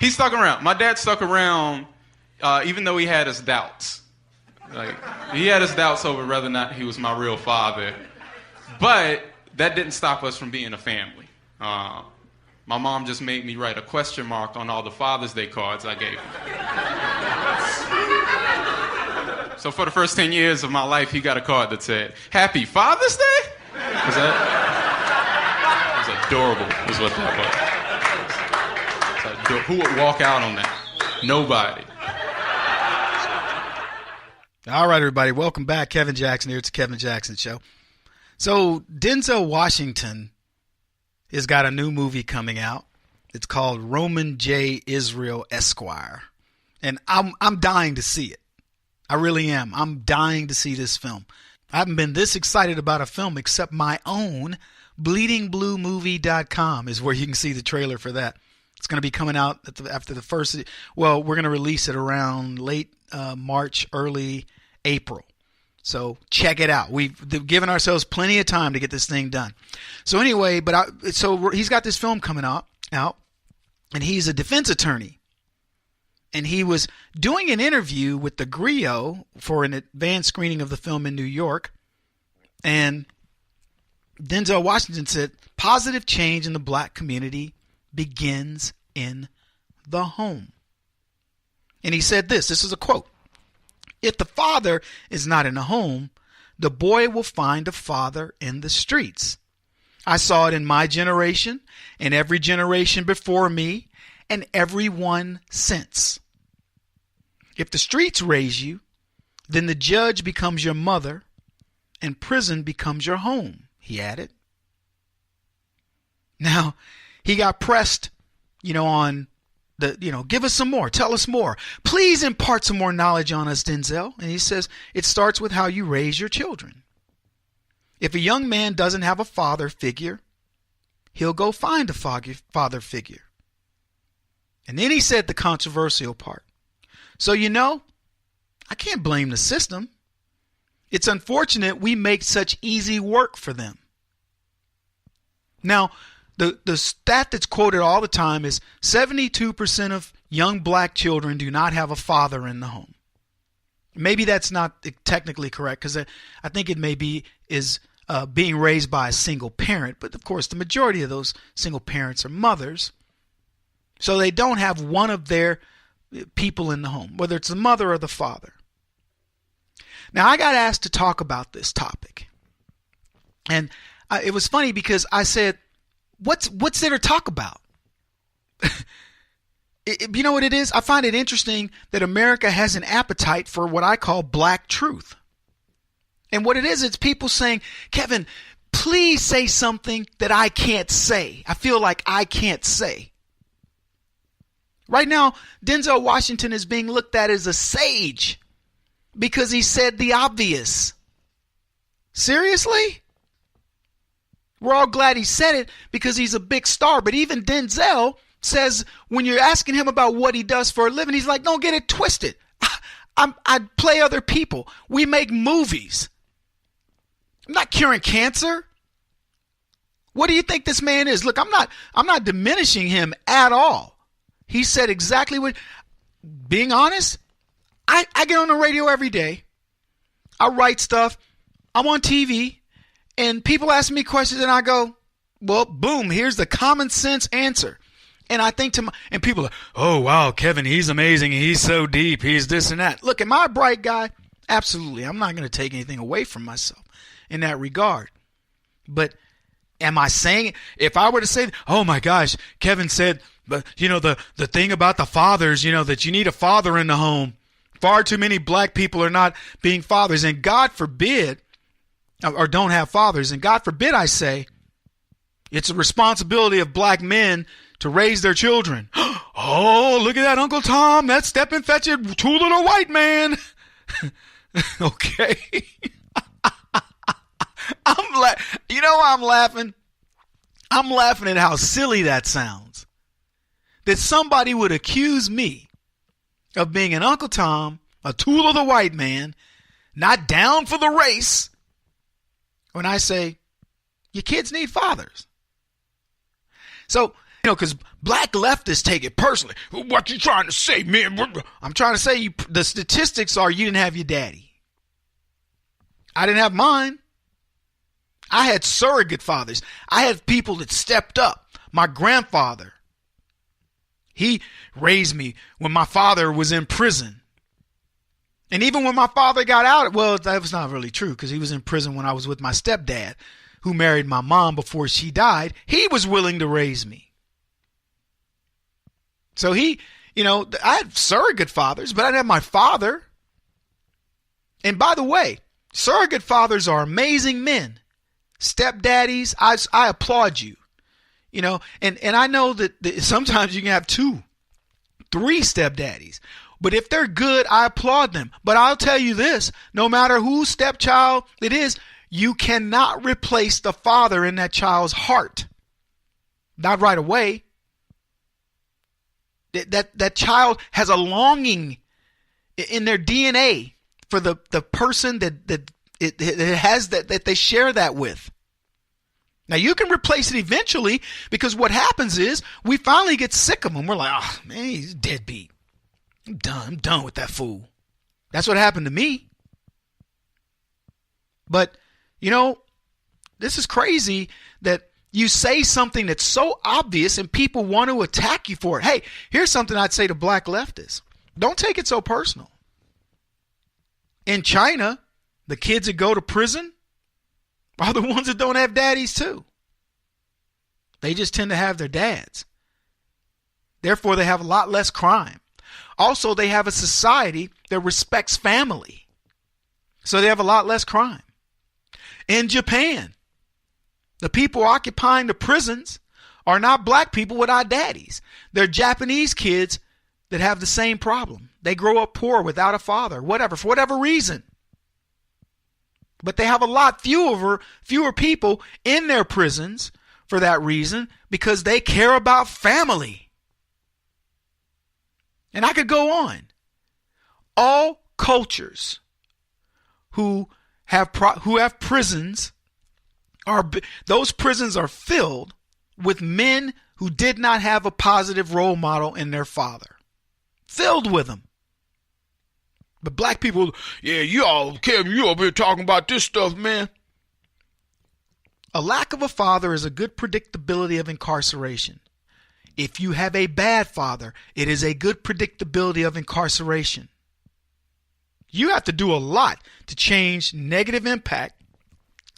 [SPEAKER 12] he stuck around. My dad stuck around even though he had his doubts. Like, he had his doubts over whether or not he was my real father. But that didn't stop us from being a family. My mom just made me write a question mark on all the Father's Day cards I gave him. So for the first 10 years of my life, he got a card that said, Happy Father's Day? Was that adorable, is what that was. Who would walk out on that? Nobody.
[SPEAKER 1] All right, everybody. Welcome back. Kevin Jackson here. It's the Kevin Jackson Show. So Denzel Washington has got a new movie coming out. It's called Roman J. Israel Esquire. And I'm dying to see it. I really am. I'm dying to see this film. I haven't been this excited about a film except my own. bleedingbluemovie.com is where you can see the trailer for that. It's going to be coming out after the first. Well, we're going to release it around late March, early April. So check it out. We've given ourselves plenty of time to get this thing done. So anyway, so he's got this film coming out, and he's a defense attorney. And he was doing an interview with the Griot for an advanced screening of the film in New York. And Denzel Washington said, positive change in the black community begins in the home. And he said this is a quote. If the father is not in the home, the boy will find a father in the streets. I saw it in my generation and every generation before me and everyone since. If the streets raise you, then the judge becomes your mother and prison becomes your home, he added. Now, he got pressed, on the, give us some more, tell us more. Please impart some more knowledge on us, Denzel. And he says, it starts with how you raise your children. If a young man doesn't have a father figure, he'll go find a father figure. And then he said the controversial part. So, I can't blame the system. It's unfortunate we make such easy work for them. Now, the stat that's quoted all the time is 72% of young black children do not have a father in the home. Maybe that's not technically correct because I think it maybe is being raised by a single parent. But of course, the majority of those single parents are mothers. So they don't have one of their people in the home, whether it's the mother or the father. Now, I got asked to talk about this topic. And it was funny because I said, what's there to talk about? You know what it is? I find it interesting that America has an appetite for what I call black truth. And what it is, it's people saying, Kevin, please say something that I can't say. I feel like I can't say. Right now, Denzel Washington is being looked at as a sage because he said the obvious. Seriously? We're all glad he said it because he's a big star. But even Denzel says when you're asking him about what he does for a living, he's like, don't get it twisted. I play other people. We make movies. I'm not curing cancer. What do you think this man is? Look, I'm not diminishing him at all. He said exactly what, being honest, I get on the radio every day. I write stuff. I'm on TV. And people ask me questions and I go, well, boom, here's the common sense answer. And I think and people are, oh, wow, Kevin, he's amazing. He's so deep. He's this and that. Look, am I a bright guy? Absolutely. I'm not going to take anything away from myself in that regard. But am I saying, if I were to say, oh my gosh, Kevin said, but the thing about the fathers, that you need a father in the home. Far too many black people are not being fathers. And God forbid, or don't have fathers. And God forbid, I say, it's a responsibility of black men to raise their children. Oh, look at that, Uncle Tom. That's step and fetch it, too little white man. Okay. You know why I'm laughing? I'm laughing at how silly that sounds. That somebody would accuse me of being an Uncle Tom, a tool of the white man, not down for the race, when I say, your kids need fathers. So, because black leftists take it personally. What you trying to say, man? I'm trying to say the statistics are you didn't have your daddy. I didn't have mine. I had surrogate fathers. I had people that stepped up. My grandfather, he raised me when my father was in prison. And even when my father got out, well, that was not really true because he was in prison when I was with my stepdad, who married my mom before she died. He was willing to raise me. So I had surrogate fathers, but I didn't have my father. And by the way, surrogate fathers are amazing men. Stepdaddies, I applaud you. And I know that sometimes you can have 2, 3 stepdaddies. But if they're good, I applaud them. But I'll tell you this, no matter whose stepchild it is, you cannot replace the father in that child's heart. Not right away. That child has a longing in their DNA for the person that they share that with. Now you can replace it eventually because what happens is we finally get sick of him. We're like, oh man, he's a deadbeat. I'm done with that fool. That's what happened to me. But this is crazy that you say something that's so obvious and people want to attack you for it. Hey, here's something I'd say to black leftists. Don't take it so personal. In China, the kids that go to prison are the ones that don't have daddies too. They just tend to have their dads. Therefore, they have a lot less crime. Also, they have a society that respects family. So they have a lot less crime. In Japan, the people occupying the prisons are not black people without daddies. They're Japanese kids that have the same problem. They grow up poor without a father, for whatever reason. But they have a lot fewer people in their prisons for that reason because they care about family. And I could go on. All cultures who have prisons, those prisons are filled with men who did not have a positive role model in their father. Filled with them. But black people, Kevin, you over here talking about this stuff, man. A lack of a father is a good predictability of incarceration. If you have a bad father, it is a good predictability of incarceration. You have to do a lot to change negative impact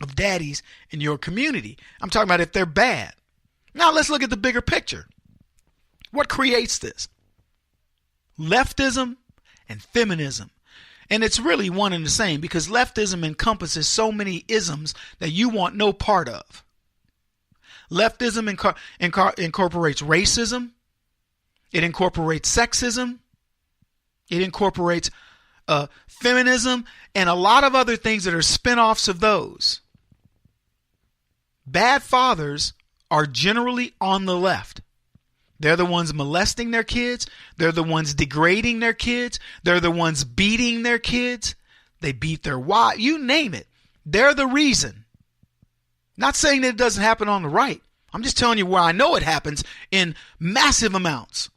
[SPEAKER 1] of daddies in your community. I'm talking about if they're bad. Now let's look at the bigger picture. What creates this? Leftism and feminism. And it's really one and the same because leftism encompasses so many isms that you want no part of. Leftism incorporates racism. It incorporates sexism. It incorporates feminism and a lot of other things that are spin-offs of those. bad fathers are generally on the left. They're the ones molesting their kids. They're the ones degrading their kids. They're the ones beating their kids. They beat their wife. You name it. They're the reason. Not saying that it doesn't happen on the right. I'm just telling you where I know it happens in massive amounts.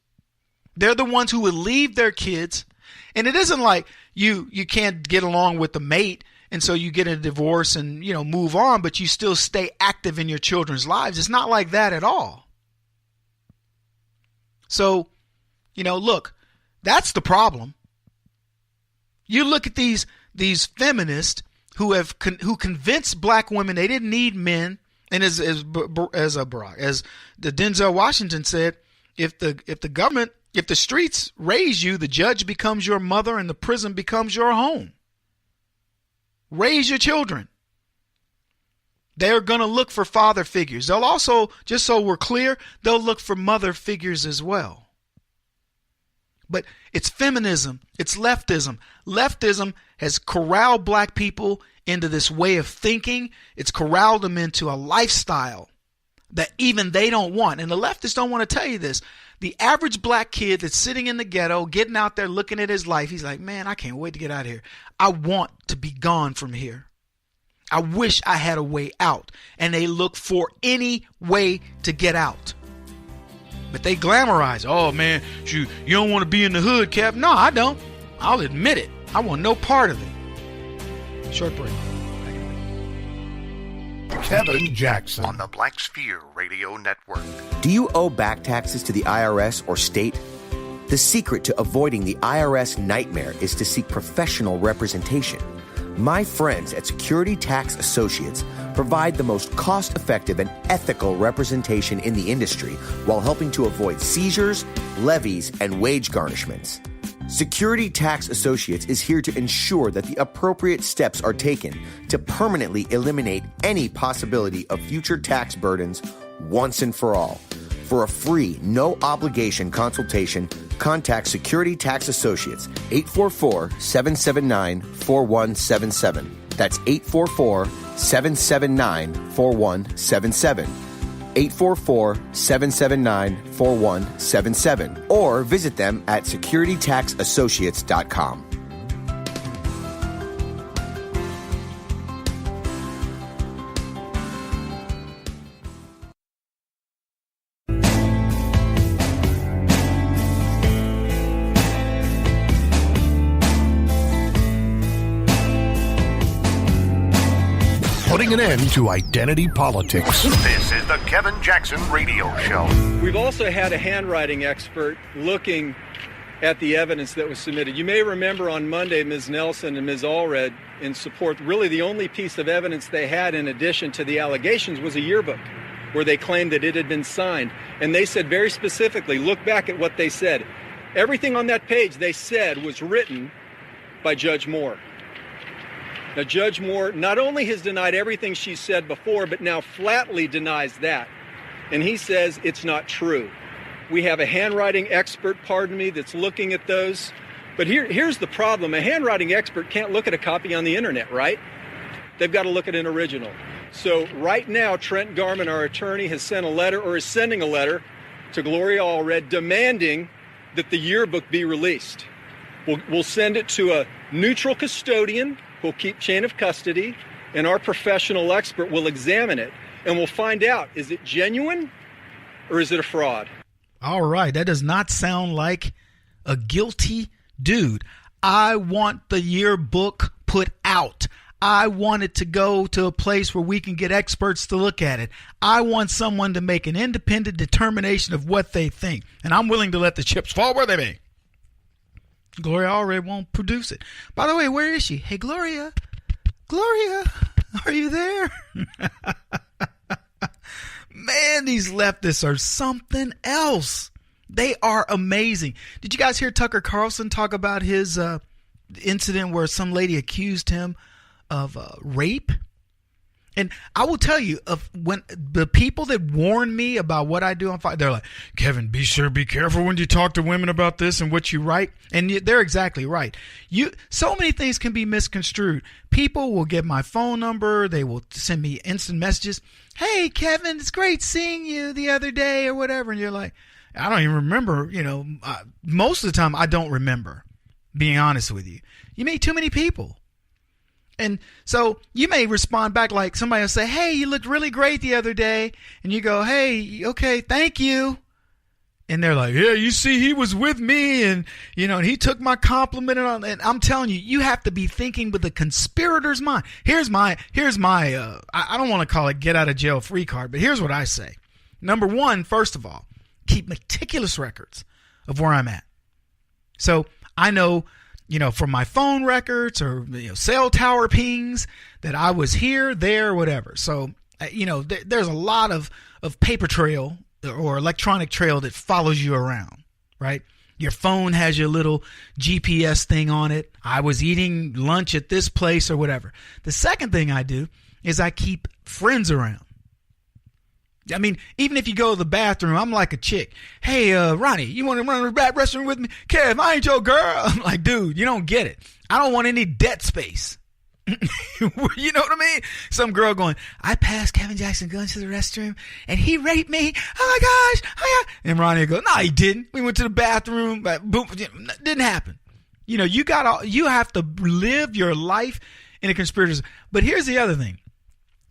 [SPEAKER 1] They're the ones who would leave their kids. And it isn't like you can't get along with the mate and so you get a divorce and, move on, but you still stay active in your children's lives. It's not like that at all. So, look, that's the problem. You look at these feminists who convinced black women they didn't need men, and as the Denzel Washington said, if the streets raise you, the judge becomes your mother and the prison becomes your home. Raise your children. They're going to look for father figures. They'll also, just so we're clear, they'll look for mother figures as well. But it's feminism. It's leftism. Leftism has corralled black people into this way of thinking. It's corralled them into a lifestyle that even they don't want. And the leftists don't want to tell you this. The average black kid that's sitting in the ghetto, getting out there, looking at his life, he's like, man, I can't wait to get out of here. I want to be gone from here. I wish I had a way out. And they look for any way to get out. But they glamorize, oh man, you don't want to be in the hood, Kev. No, I don't. I'll admit it. I want no part of it. Short break.
[SPEAKER 7] Kevin Jackson on the Black Sphere Radio Network.
[SPEAKER 2] Do you owe back taxes to the IRS or state? The secret to avoiding the IRS nightmare is to seek professional representation. My friends at Security Tax Associates provide the most cost-effective and ethical representation in the industry while helping to avoid seizures, levies, and wage garnishments. Security Tax Associates is here to ensure that the appropriate steps are taken to permanently eliminate any possibility of future tax burdens once and for all. For a free, no-obligation consultation, contact Security Tax Associates, 844-779-4177. That's 844-779-4177. 844-779-4177. Or visit them at securitytaxassociates.com.
[SPEAKER 7] Putting an end to identity politics. This is the Kevin Jackson Radio Show.
[SPEAKER 13] We've also had a handwriting expert looking at the evidence that was submitted. You may remember on Monday, Ms. Nelson and Ms. Allred, in support, really the only piece of evidence they had in addition to the allegations was a yearbook where they claimed that it had been signed. And they said very specifically, look back at what they said. Everything on that page they said was written by Judge Moore. Now, Judge Moore not only has denied everything she said before, but now flatly denies that. And he says it's not true. We have a handwriting expert, that's looking at those. But here's the problem. A handwriting expert can't look at a copy on the internet, right? They've got to look at an original. So right now, Trent Garman, our attorney, has sent a letter, or is sending a letter to Gloria Allred demanding that the yearbook be released. We'll send it to a neutral custodian. We'll keep chain of custody, and our professional expert will examine it, and we'll find out, is it genuine or is it a fraud?
[SPEAKER 1] All right, that does not sound like a guilty dude. I want the yearbook put out. I want it to go to a place where we can get experts to look at it. I want someone to make an independent determination of what they think, and I'm willing to let the chips fall where they may. Gloria Allred won't produce it. By the way, where is she? Hey, Gloria. Gloria, are you there? Man, these leftists are something else. They are amazing. Did you guys hear Tucker Carlson talk about his incident where some lady accused him of rape? And I will tell you, when the people that warn me about what I do on fire, they're like, Kevin, be careful when you talk to women about this and what you write. And they're exactly right. So many things can be misconstrued. People will get my phone number. They will send me instant messages. Hey, Kevin, it's great seeing you the other day or whatever. And you're like, I don't even remember. Most of the time I don't remember, being honest with you. You meet too many people. And so you may respond back like somebody will say, hey, you looked really great the other day. And you go, hey, okay, thank you. And they're like, yeah, you see, he was with me and, and he took my compliment. And I'm telling you, you have to be thinking with the conspirator's mind. Here's my, I don't want to call it get out of jail free card, but here's what I say. Number one, first of all, keep meticulous records of where I'm at. So I know, from my phone records or cell tower pings that I was here, there, whatever. So, there's a lot of paper trail or electronic trail that follows you around, right? Your phone has your little GPS thing on it. I was eating lunch at this place or whatever. The second thing I do is I keep friends around. I mean, even if you go to the bathroom, I'm like a chick. Hey, Ronnie, you want to run to the restroom with me? Kev, I ain't your girl. I'm like, dude, you don't get it. I don't want any debt space. You know what I mean? Some girl going, I passed Kevin Jackson going to the restroom and he raped me. Oh my gosh. And Ronnie goes, no, he didn't. We went to the bathroom, but boom, didn't happen. You have to live your life in a conspiracy. But here's the other thing.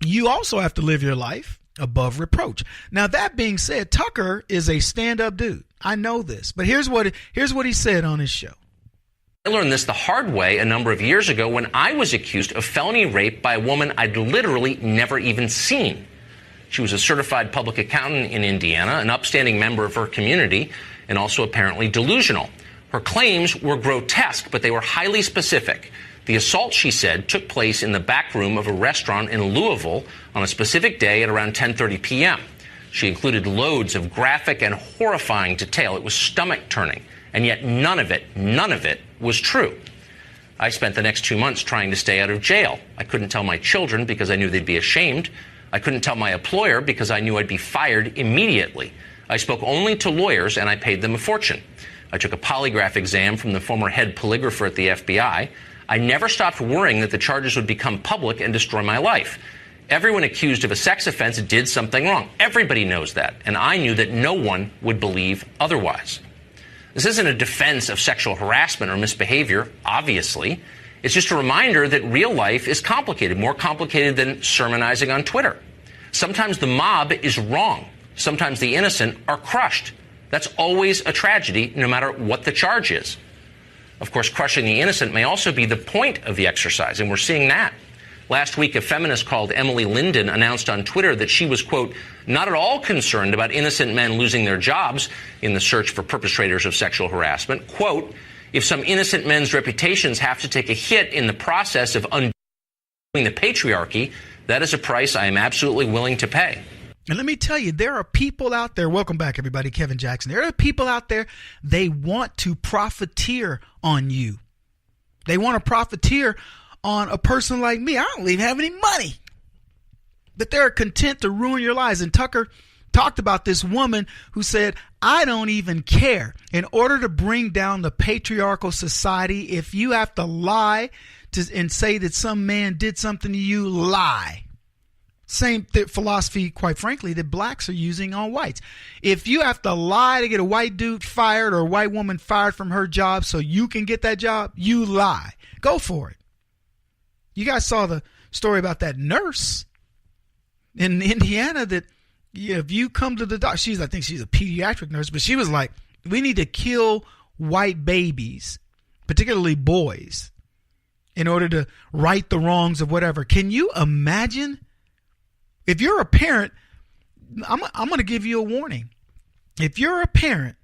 [SPEAKER 1] You also have to live your life above reproach. Now, that being said, Tucker is a stand-up dude. I know this, but here's what he said on his show.
[SPEAKER 14] I learned this the hard way a number of years ago when I was accused of felony rape by a woman I'd literally never even seen. She was a certified public accountant in Indiana, an upstanding member of her community, and also apparently delusional. Her claims were grotesque, but they were highly specific. The assault, she said, took place in the back room of a restaurant in Louisville on a specific day at around 10:30 p.m. She included loads of graphic and horrifying detail. It was stomach-turning, and yet none of it was true. I spent the next 2 months trying to stay out of jail. I couldn't tell my children because I knew they'd be ashamed. I couldn't tell my employer because I knew I'd be fired immediately. I spoke only to lawyers, and I paid them a fortune. I took a polygraph exam from the former head polygrapher at the FBI. I never stopped worrying that the charges would become public and destroy my life. Everyone accused of a sex offense did something wrong. Everybody knows that, and I knew that no one would believe otherwise. This isn't a defense of sexual harassment or misbehavior, obviously. It's just a reminder that real life is complicated, more complicated than sermonizing on Twitter. Sometimes the mob is wrong. Sometimes the innocent are crushed. That's always a tragedy, no matter what the charge is. Of course, crushing the innocent may also be the point of the exercise, and we're seeing that. Last week, a feminist called Emily Linden announced on Twitter that she was, quote, not at all concerned about innocent men losing their jobs in the search for perpetrators of sexual harassment. Quote, if some innocent men's reputations have to take a hit in the process of undoing the patriarchy, that is a price I am absolutely willing to pay.
[SPEAKER 1] And let me tell you, there are people out there. Welcome back, everybody. Kevin Jackson. There are people out there. They want to profiteer on you. They want to profiteer on a person like me. I don't even have any money. But they're content to ruin your lives. And Tucker talked about this woman who said, I don't even care. In order to bring down the patriarchal society, if you have to lie and say that some man did something to you, lie. Same philosophy, quite frankly, that blacks are using on whites. If you have to lie to get a white dude fired or a white woman fired from her job so you can get that job, you lie. Go for it. You guys saw the story about that nurse in Indiana that if you come to the doctor, I think she's a pediatric nurse, but she was like, we need to kill white babies, particularly boys, in order to right the wrongs of whatever. Can you imagine? If you're a parent, I'm going to give you a warning. If you're a parent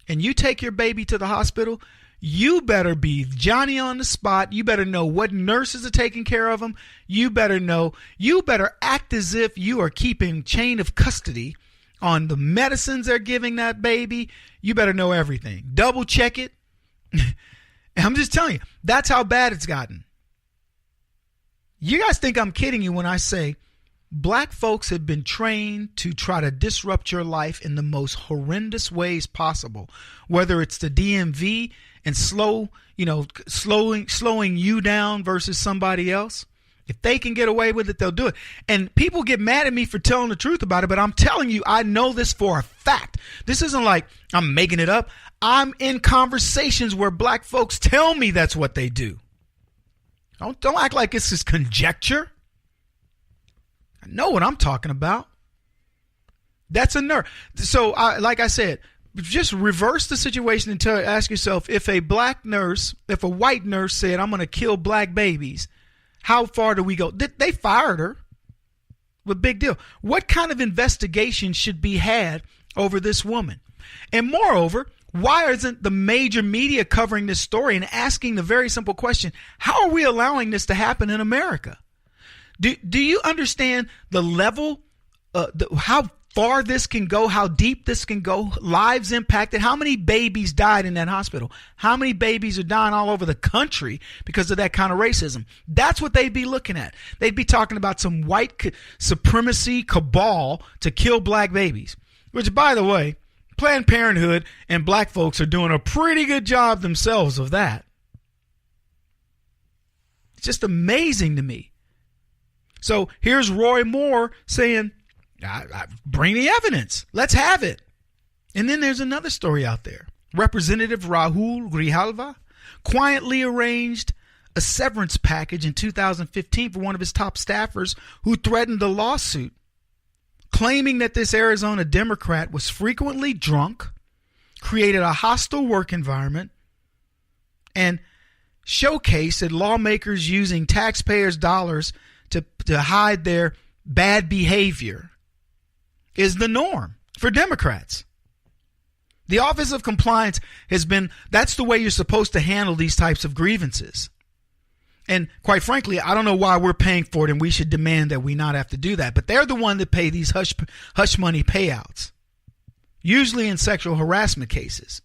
[SPEAKER 1] and you take your baby to the hospital, you better be Johnny on the spot. You better know what nurses are taking care of them. You better act as if you are keeping chain of custody on the medicines they're giving that baby. You better know everything. Double check it. I'm just telling you, that's how bad it's gotten. You guys think I'm kidding you when I say Black folks have been trained to try to disrupt your life in the most horrendous ways possible, whether it's the DMV and slowing you down versus somebody else. If they can get away with it, they'll do it. And people get mad at me for telling the truth about it, but I'm telling you, I know this for a fact. This isn't like I'm making it up. I'm in conversations where black folks tell me that's what they do. Don't act like this is conjecture. I know what I'm talking about. That's a nerve. So, like I said, just reverse the situation and ask yourself, if a white nurse said, I'm going to kill black babies, how far do we go? They fired her. But big deal. What kind of investigation should be had over this woman? And moreover, why isn't the major media covering this story and asking the very simple question, how are we allowing this to happen in America? Do you understand the level, how far this can go, how deep this can go, lives impacted? How many babies died in that hospital? How many babies are dying all over the country because of that kind of racism? That's what they'd be looking at. They'd be talking about some white supremacy cabal to kill black babies, which, by the way, Planned Parenthood and black folks are doing a pretty good job themselves of that. It's just amazing to me. So here's Roy Moore saying, bring the evidence. Let's have it. And then there's another story out there. Representative Rahul Grijalva quietly arranged a severance package in 2015 for one of his top staffers who threatened a lawsuit, claiming that this Arizona Democrat was frequently drunk, created a hostile work environment, and showcased that lawmakers using taxpayers' dollars to hide their bad behavior is the norm for Democrats. The Office of Compliance that's the way you're supposed to handle these types of grievances. And quite frankly, I don't know why we're paying for it, and we should demand that we not have to do that. But they're the one that pay these hush money payouts, usually in sexual harassment cases,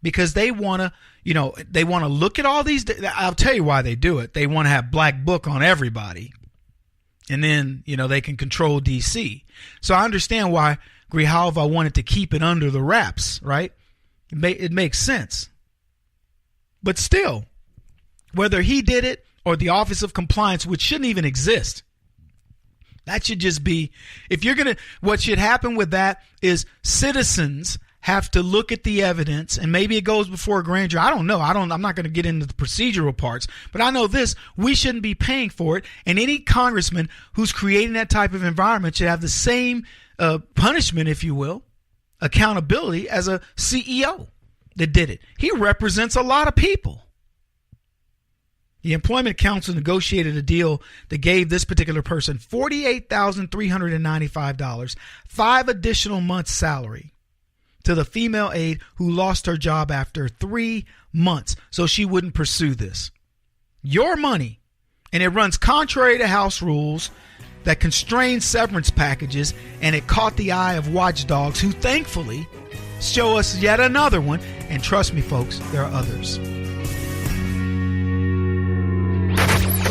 [SPEAKER 1] because they want to, look at all these. I'll tell you why they do it. They want to have black book on everybody, and then they can control DC. So I understand why Grijalva wanted to keep it under the wraps, right? It makes sense, but still. Whether he did it or the Office of Compliance, which shouldn't even exist, that should just be, what should happen with that is citizens have to look at the evidence, and maybe it goes before a grand jury. I don't know. I'm not going to get into the procedural parts, but I know this, we shouldn't be paying for it. And any congressman who's creating that type of environment should have the same punishment, if you will, accountability as a CEO that did it. He represents a lot of people. The Employment Council negotiated a deal that gave this particular person $48,395, 5 additional months' salary, to the female aide who lost her job after 3 months so she wouldn't pursue this. Your money. And it runs contrary to House rules that constrain severance packages, and it caught the eye of watchdogs who thankfully show us yet another one. And trust me, folks, there are others.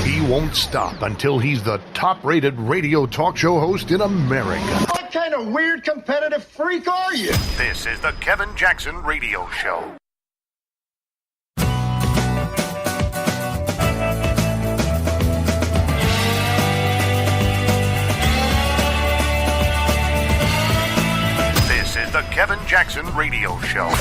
[SPEAKER 7] He won't stop until he's the top-rated radio talk show host in America.
[SPEAKER 9] What kind of weird competitive freak are you?
[SPEAKER 7] This is the Kevin Jackson Radio Show. This is the Kevin Jackson Radio Show.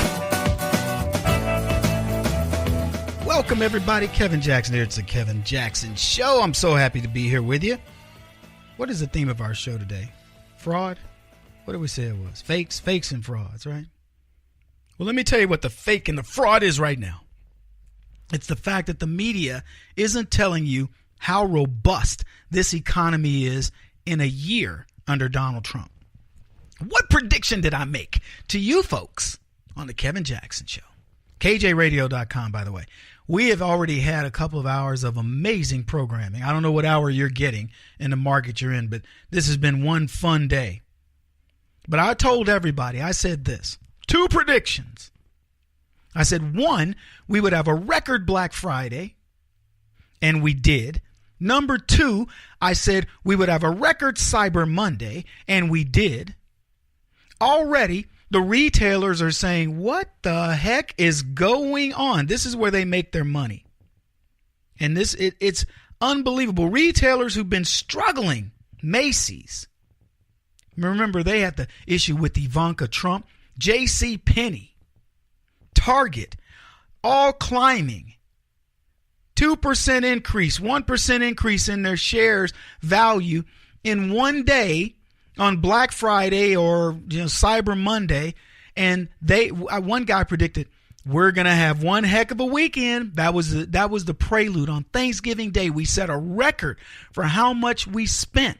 [SPEAKER 1] Welcome, everybody. Kevin Jackson here. It's the Kevin Jackson Show. I'm so happy to be here with you. What is the theme of our show today? Fraud? What did we say it was? Fakes and frauds, right? Well, let me tell you what the fake and the fraud is right now. It's the fact that the media isn't telling you how robust this economy is in a year under Donald Trump. What prediction did I make to you folks on the Kevin Jackson Show? KJRadio.com, by the way. We have already had a couple of hours of amazing programming. I don't know what hour you're getting in the market you're in, but this has been one fun day. But I told everybody, I said this, 2 predictions. I said, 1, we would have a record Black Friday, and we did. Number 2, I said we would have a record Cyber Monday, and we did. Already, the retailers are saying, what the heck is going on? This is where they make their money. And it's unbelievable. Retailers who've been struggling, Macy's. Remember, they had the issue with Ivanka Trump. J.C. Penney, Target, all climbing. 2% increase, 1% increase in their shares value in one day on Black Friday or Cyber Monday. And one guy predicted, we're going to have one heck of a weekend. That was the prelude. On Thanksgiving Day, we set a record for how much we spent.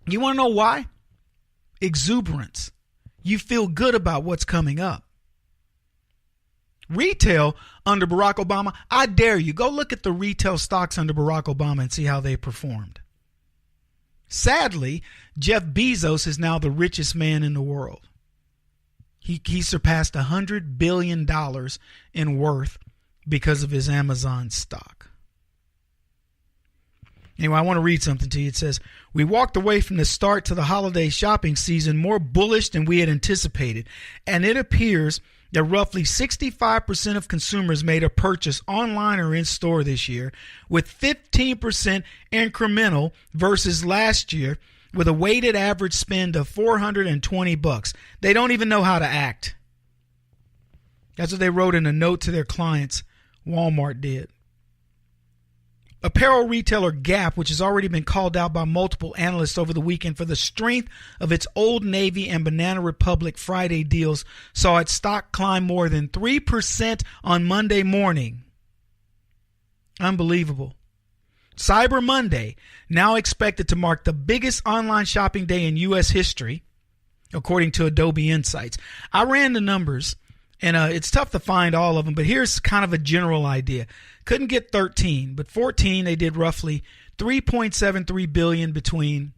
[SPEAKER 1] You want to know why? Exuberance. You feel good about what's coming up. Retail under Barack Obama, I dare you, go look at the retail stocks under Barack Obama and see how they performed. Sadly, Jeff Bezos is now the richest man in the world. He surpassed $100 billion in worth because of his Amazon stock. Anyway, I want to read something to you. It says, we walked away from the start to the holiday shopping season more bullish than we had anticipated, and it appears that roughly 65% of consumers made a purchase online or in store this year, with 15% incremental versus last year, with a weighted average spend of $420. They don't even know how to act. That's what they wrote in a note to their clients. Walmart did. Apparel retailer Gap, which has already been called out by multiple analysts over the weekend for the strength of its Old Navy and Banana Republic Friday deals, saw its stock climb more than 3% on Monday morning. Unbelievable. Cyber Monday, now expected to mark the biggest online shopping day in U.S. history, according to Adobe Insights. I ran the numbers, and it's tough to find all of them, but here's kind of a general idea. Couldn't get 13, but 14, they did roughly $3.73 billion between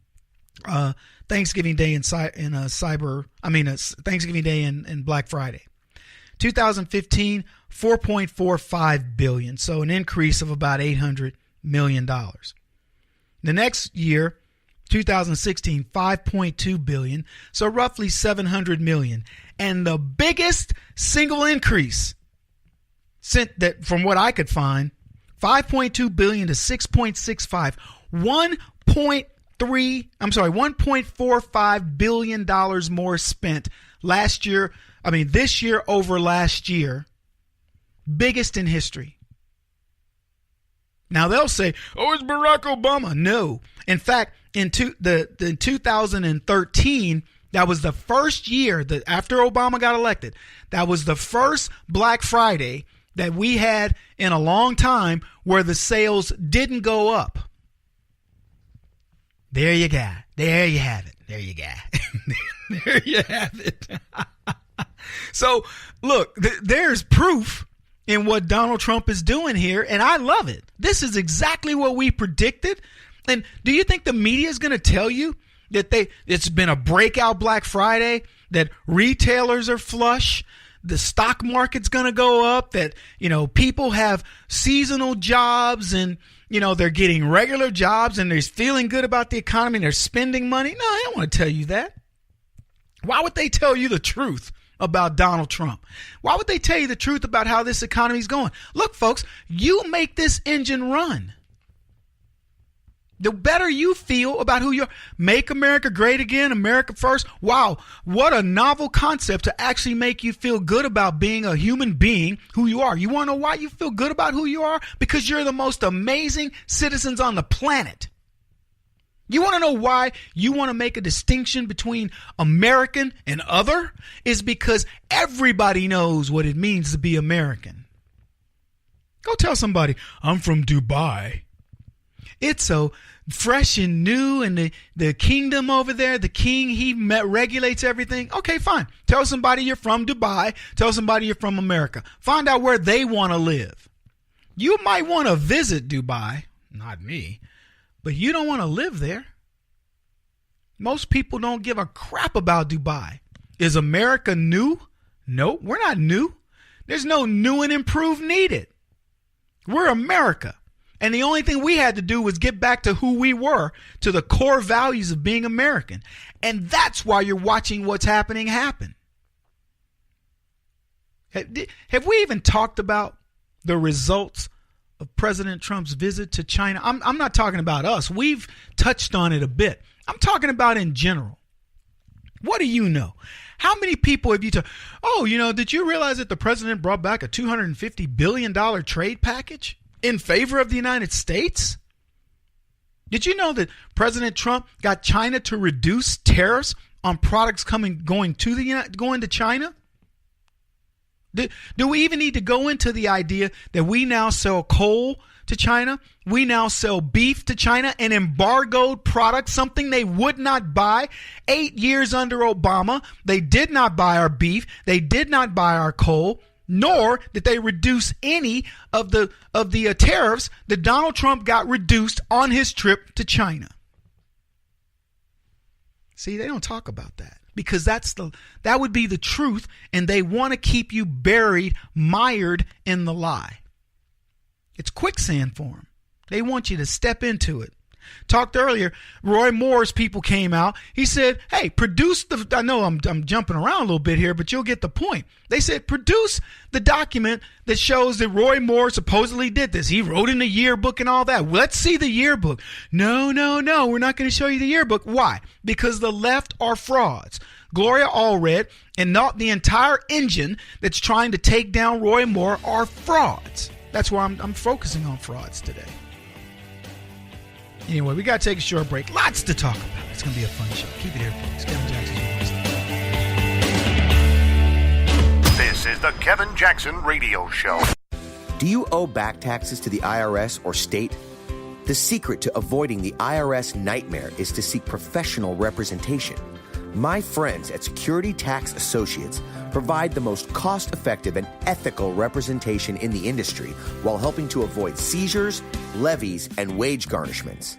[SPEAKER 1] Thanksgiving Day and Thanksgiving Day and Black Friday. 2015, $4.45 billion, so an increase of about $800 million. The next year, 2016, $5.2 billion, so roughly $700 million. And the biggest single increase that from what I could find, $5.2 billion to $6.65, $1.45 billion more spent this year over last year. Biggest in history. Now they'll say, oh, it's Barack Obama. No. In fact, in 2013, that was the first year that after Obama got elected, that was the first Black Friday that we had in a long time where the sales didn't go up. There you go. There you have it. There you go. There you have it. So, look, there's proof in what Donald Trump is doing here, and I love it. This is exactly what we predicted. And do you think the media is going to tell you that it's been a breakout Black Friday, that retailers are flush, the stock market's going to go up, that, people have seasonal jobs and, they're getting regular jobs and they're feeling good about the economy and they're spending money? No, I don't want to tell you that. Why would they tell you the truth about Donald Trump? Why would they tell you the truth about how this economy is going? Look, folks, you make this engine run. The better you feel about who you are. Make America great again, America first. Wow, what a novel concept to actually make you feel good about being a human being, who you are. You want to know why you feel good about who you are? Because you're the most amazing citizens on the planet. You want to know why you want to make a distinction between American and other? Is because everybody knows what it means to be American. Go tell somebody, I'm from Dubai. It's so fresh and new, and the kingdom over there, the king, he regulates everything. Okay, fine. Tell somebody you're from Dubai. Tell somebody you're from America. Find out where they want to live. You might want to visit Dubai. Not me. But you don't want to live there. Most people don't give a crap about Dubai. Is America new? No, we're not new. There's no new and improved needed. We're America. And the only thing we had to do was get back to who we were, to the core values of being American. And that's why you're watching what's happening happen. Have we even talked about the results of President Trump's visit to China? I'm not talking about us. We've touched on it a bit. I'm talking about in general. What do you know? How many people have you told, did you realize that the president brought back a $250 billion trade package in favor of the United States? Did you know that President Trump got China to reduce tariffs on products going to China? Do we even need to go into the idea that we now sell coal to China? We now sell beef to China, an embargoed product, something they would not buy. 8 years under Obama, they did not buy our beef. They did not buy our coal, nor did they reduce any of the tariffs that Donald Trump got reduced on his trip to China. See, they don't talk about that. Because that would be the truth, and they want to keep you buried, mired in the lie. It's quicksand for them. They want you to step into it. Talked earlier, Roy Moore's people came out. He said, hey, I know I'm jumping around a little bit here, but you'll get the point. They said, produce the document that shows that Roy Moore supposedly did this. He wrote in the yearbook and all that. Let's see the yearbook. No, we're not going to show you the yearbook. Why? Because the left are frauds. Gloria Allred and not the entire engine that's trying to take down Roy Moore are frauds. That's why I'm focusing on frauds today. Anyway, we got to take a short break. Lots to talk about. It's going to be a fun show. Keep it here, folks. Kevin Jackson.
[SPEAKER 7] This is the Kevin Jackson Radio Show.
[SPEAKER 2] Do you owe back taxes to the IRS or state? The secret to avoiding the IRS nightmare is to seek professional representation. My friends at Security Tax Associates provide the most cost-effective and ethical representation in the industry while helping to avoid seizures, levies, and wage garnishments.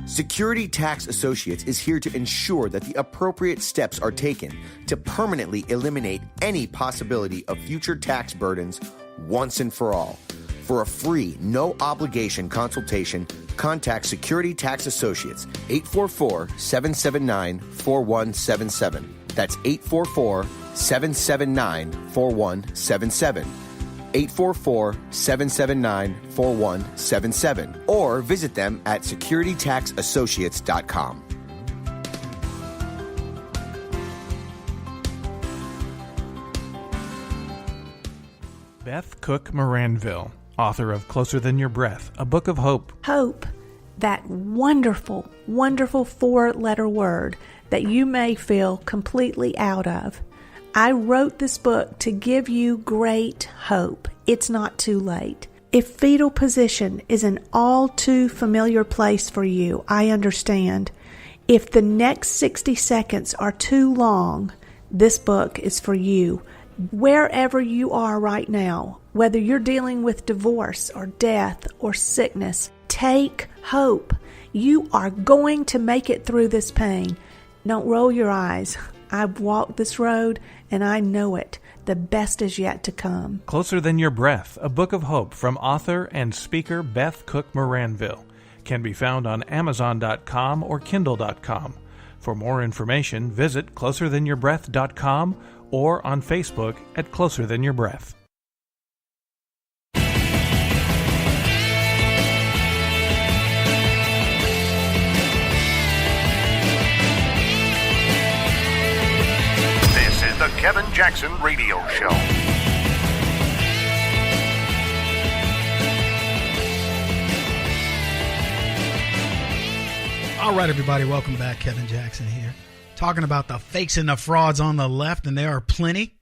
[SPEAKER 2] Security Tax Associates is here to ensure that the appropriate steps are taken to permanently eliminate any possibility of future tax burdens once and for all. For a free, no-obligation consultation, contact Security Tax Associates, 844-779-4177. That's 844-779-4177. 844-779-4177. Or visit them at securitytaxassociates.com.
[SPEAKER 3] Beth Cook Moranville, author of Closer Than Your Breath, a book of hope.
[SPEAKER 4] Hope, that wonderful, wonderful 4-letter word that you may feel completely out of. I wrote this book to give you great hope. It's not too late. If fetal position is an all too familiar place for you, I understand. If the next 60 seconds are too long, this book is for you. Wherever you are right now, whether you're dealing with divorce or death or sickness, take hope. You are going to make it through this pain. Don't roll your eyes. I've walked this road and I know it. The best is yet to come.
[SPEAKER 3] Closer Than Your Breath, a book of hope from author and speaker Beth Cook Moranville, can be found on Amazon.com or Kindle.com. For more information, visit closerthanyourBreath.com or on Facebook at Closer Than Your Breath.
[SPEAKER 7] This is the Kevin Jackson Radio Show.
[SPEAKER 1] All right, everybody, welcome back. Kevin Jackson here. Talking about the fakes and the frauds on the left, and there are plenty.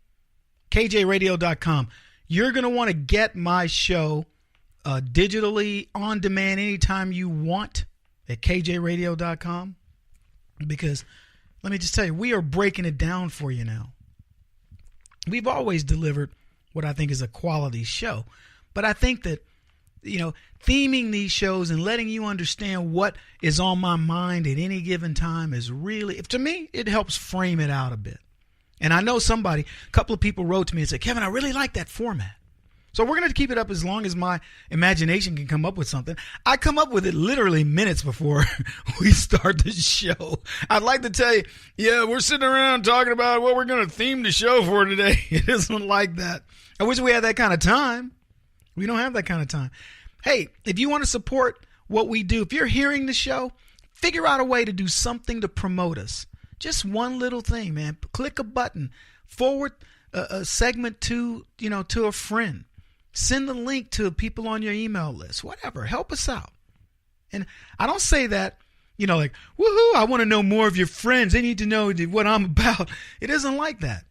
[SPEAKER 1] KJRadio.com. You're going to want to get my show digitally on demand anytime you want at KJRadio.com, because let me just tell you, we are breaking it down for you now. We've always delivered what I think is a quality show, but I think that, theming these shows and letting you understand what is on my mind at any given time is really, to me, it helps frame it out a bit. And I know a couple of people wrote to me and said, Kevin, I really like that format. So we're going to keep it up as long as my imagination can come up with something. I come up with it literally minutes before we start the show. I'd like to tell you, yeah, we're sitting around talking about what we're going to theme the show for today. It isn't like that. I wish we had that kind of time. We don't have that kind of time. Hey, if you want to support what we do, if you're hearing the show, figure out a way to do something to promote us. Just one little thing, man. Click a button, forward a segment to a friend. Send the link to people on your email list. Whatever. Help us out. And I don't say that, like, woohoo, I want to know more of your friends. They need to know what I'm about. It isn't like that.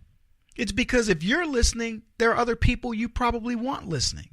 [SPEAKER 1] It's because if you're listening, there are other people you probably want listening.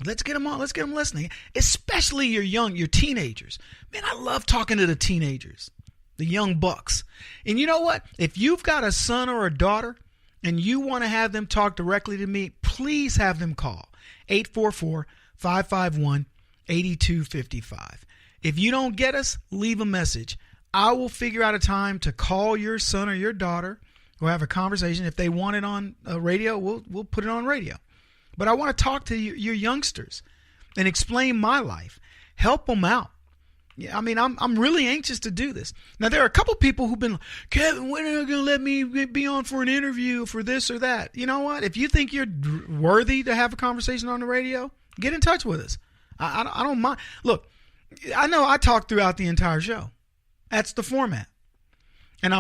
[SPEAKER 1] Let's get them on. Let's get them listening, especially your teenagers. Man, I love talking to the teenagers, the young bucks. And you know what? If you've got a son or a daughter and you want to have them talk directly to me, please have them call 844-551-8255. If you don't get us, leave a message. I will figure out a time to call your son or your daughter. We'll have a conversation. If they want it on radio, we'll put it on radio. But I want to talk to your youngsters and explain my life. Help them out. Yeah, I mean, I'm really anxious to do this. Now, there are a couple people who've been, Kevin, when are you going to let me be on for an interview for this or that? You know what? If you think you're worthy to have a conversation on the radio, get in touch with us. I don't mind. Look, I know I talk throughout the entire show. That's the format. And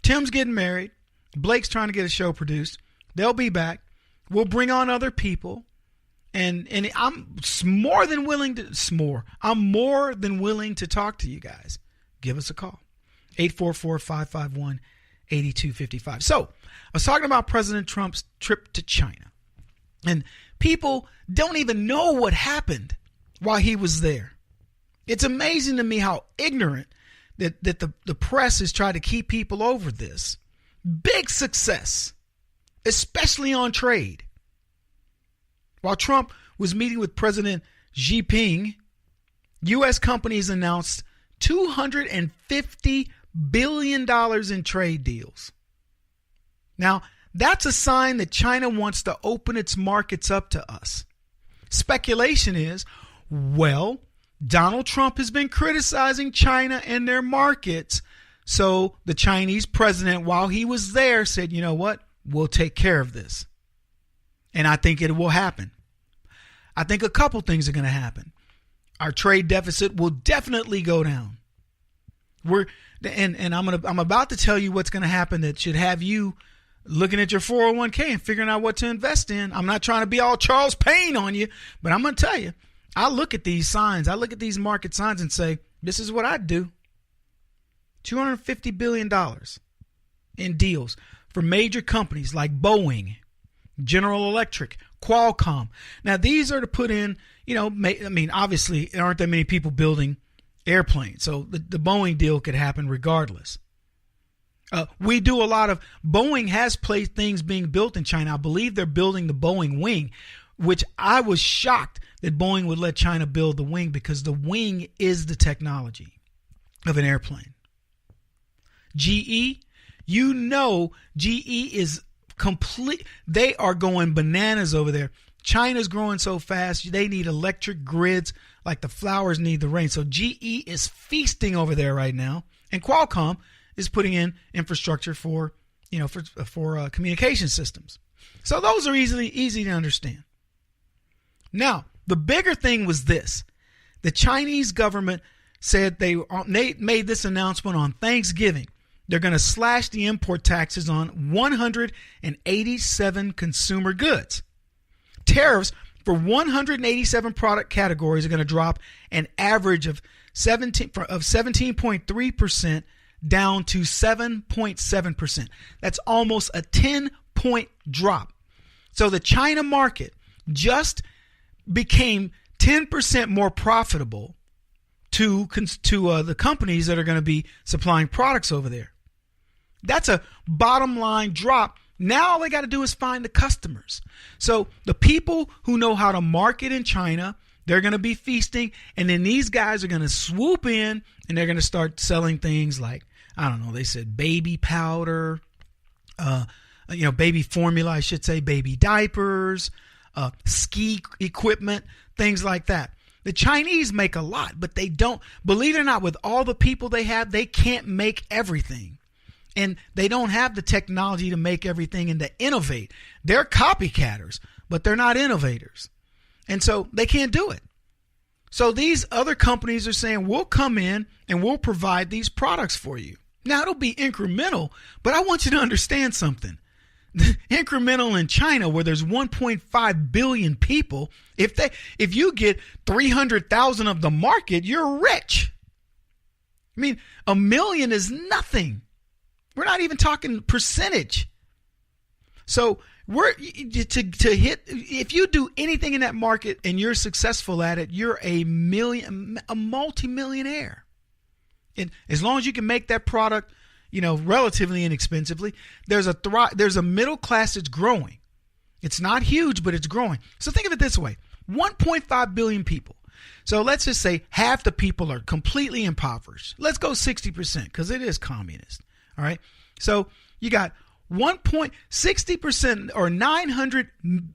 [SPEAKER 1] Tim's getting married. Blake's trying to get a show produced. They'll be back. We'll bring on other people. And I'm more than willing to talk to you guys. Give us a call. 844-551-8255. So I was talking about President Trump's trip to China. And people don't even know what happened while he was there. It's amazing to me how ignorant that the press has tried to keep people over this. Big success, especially on trade. While Trump was meeting with President Xi Jinping, U.S. companies announced $250 billion in trade deals. Now, that's a sign that China wants to open its markets up to us. Speculation is, well, Donald Trump has been criticizing China and their markets, so the Chinese president, while he was there, said, you know what, we'll take care of this. And I think it will happen. I think a couple things are going to happen. Our trade deficit will definitely go down. I'm about to tell you what's going to happen that should have you looking at your 401k and figuring out what to invest in. I'm not trying to be all Charles Payne on you, but I'm going to tell you. I look at these signs. I look at these market signs and say, this is what I'd do. $250 billion in deals for major companies like Boeing, General Electric, Qualcomm. Now, these are to put in, obviously, there aren't that many people building airplanes. So the Boeing deal could happen regardless. We do a lot of, Boeing has placed things being built in China. I believe they're building the Boeing wing, which I was shocked that Boeing would let China build the wing because the wing is the technology of an airplane. GE, GE is complete. They are going bananas over there. China's growing so fast, they need electric grids like the flowers need the rain. So GE is feasting over there right now. And Qualcomm is putting in infrastructure for communication systems. So those are easy to understand. Now, the bigger thing was this. The Chinese government said they made this announcement on Thanksgiving. They're going to slash the import taxes on 187 consumer goods. Tariffs for 187 product categories are going to drop an average of 17.3% down to 7.7%. That's almost a 10-point drop. So the China market just became 10% more profitable to the companies that are going to be supplying products over there. That's a bottom line drop. Now all they got to do is find the customers. So the people who know how to market in China, they're going to be feasting. And then these guys are going to swoop in and they're going to start selling things like, I don't know, they said baby powder, baby formula, I should say, baby diapers, ski equipment, things like that. The Chinese make a lot, but they don't, believe it or not, with all the people they have, they can't make everything. And they don't have the technology to make everything and to innovate. They're copycatters, but they're not innovators. And so they can't do it. So these other companies are saying, we'll come in and we'll provide these products for you. Now, it'll be incremental, but I want you to understand something. Incremental in China, where there's 1.5 billion people, if you get 300,000 of the market, you're rich. I mean, 1 million is nothing. We're not even talking percentage. So we're to hit, if you do anything in that market and you're successful at it, you're a multi-millionaire. And as long as you can make that product, relatively inexpensively, there's a middle class that's growing. It's not huge, but it's growing. So think of it this way: 1.5 billion people. So let's just say half the people are completely impoverished. Let's go 60% because it is communist. All right. So you got 1.60% or 900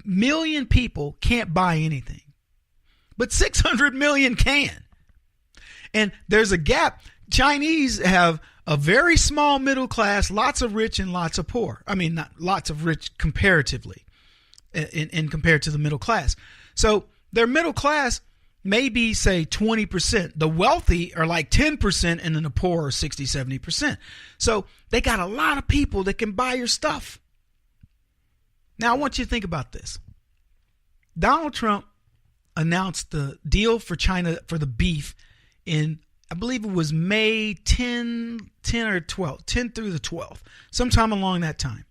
[SPEAKER 1] million people can't buy anything, but 600 million can. And there's a gap. Chinese have a very small middle class, lots of rich and lots of poor. I mean, not lots of rich comparatively in compared to the middle class. So their middle class maybe say 20%. The wealthy are like 10%, and then the poor are 60, 70%. So they got a lot of people that can buy your stuff. Now I want you to think about this. Donald Trump announced the deal for China for the beef in, I believe it was May 10 or 12, 10 through the 12th, sometime along that time.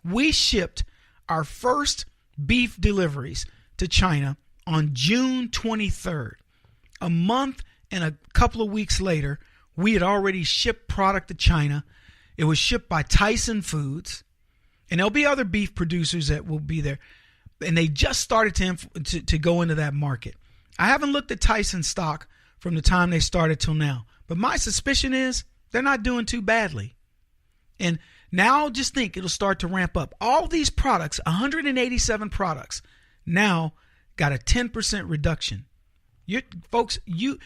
[SPEAKER 1] We shipped our first beef deliveries to China on June 23rd. A month and a couple of weeks later, we had already shipped product to China. It was shipped by Tyson Foods, and there'll be other beef producers that will be there. And they just started to go into that market. I haven't looked at Tyson stock from the time they started till now, but my suspicion is they're not doing too badly. And now just think it'll start to ramp up. All these products, 187 products, now got a 10% reduction. Folks, you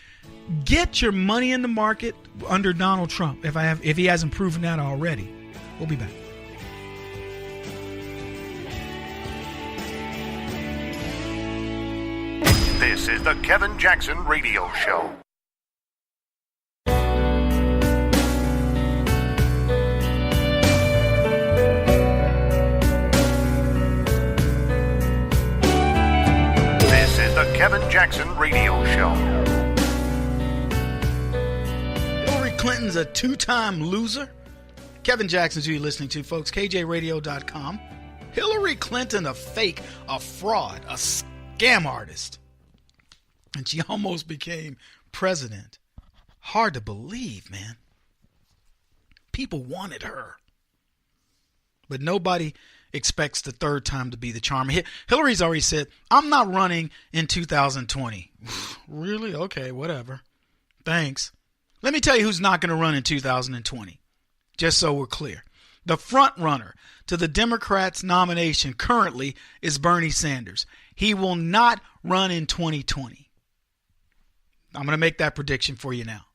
[SPEAKER 1] get your money in the market under Donald Trump if he hasn't proven that already. We'll be back.
[SPEAKER 7] This is the Kevin Jackson Radio Show. This is the Kevin Jackson Radio Show.
[SPEAKER 1] Hillary Clinton's a two-time loser. Kevin Jackson's who you're listening to, folks. KJRadio.com. Hillary Clinton, a fake, a fraud, a scam artist. And she almost became president. Hard to believe, man. People wanted her. But nobody expects the third time to be the charm. Hillary's already said, I'm not running in 2020. Really? Okay, whatever. Thanks. Let me tell you who's not going to run in 2020. Just so we're clear. The front runner to the Democrats' nomination currently is Bernie Sanders. He will not run in 2020. I'm going to make that prediction for you now.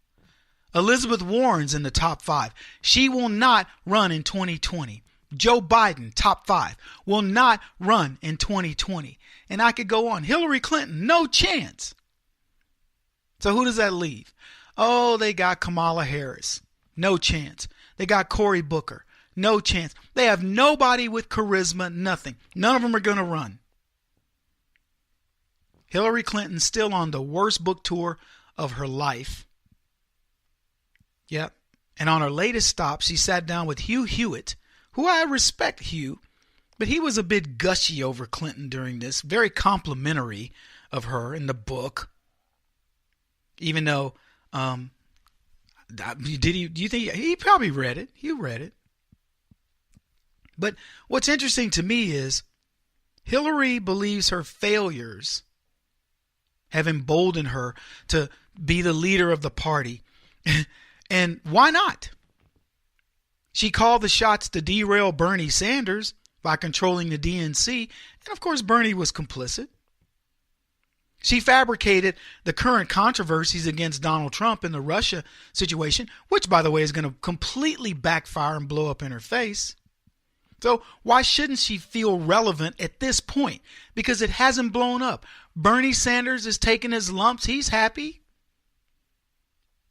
[SPEAKER 1] Elizabeth Warren's in the top 5. She will not run in 2020. Joe Biden, top 5, will not run in 2020. And I could go on. Hillary Clinton, no chance. So who does that leave? Oh, they got Kamala Harris. No chance. They got Cory Booker. No chance. They have nobody with charisma, nothing. None of them are going to run. Hillary Clinton's still on the worst book tour of her life. Yep. And on her latest stop, she sat down with Hugh Hewitt, who I respect Hugh, but he was a bit gushy over Clinton during this, very complimentary of her in the book. Even though, do you think he probably read it? Hugh read it. But what's interesting to me is Hillary believes her failures have emboldened her to be the leader of the party. And why not? She called the shots to derail Bernie Sanders, by controlling the DNC. And of course, Bernie was complicit. She fabricated the current controversies against Donald Trump in the Russia situation, which, by the way, is going to completely backfire and blow up in her face. So why shouldn't she feel relevant at this point? Because it hasn't blown up. Bernie Sanders is taking his lumps. He's happy.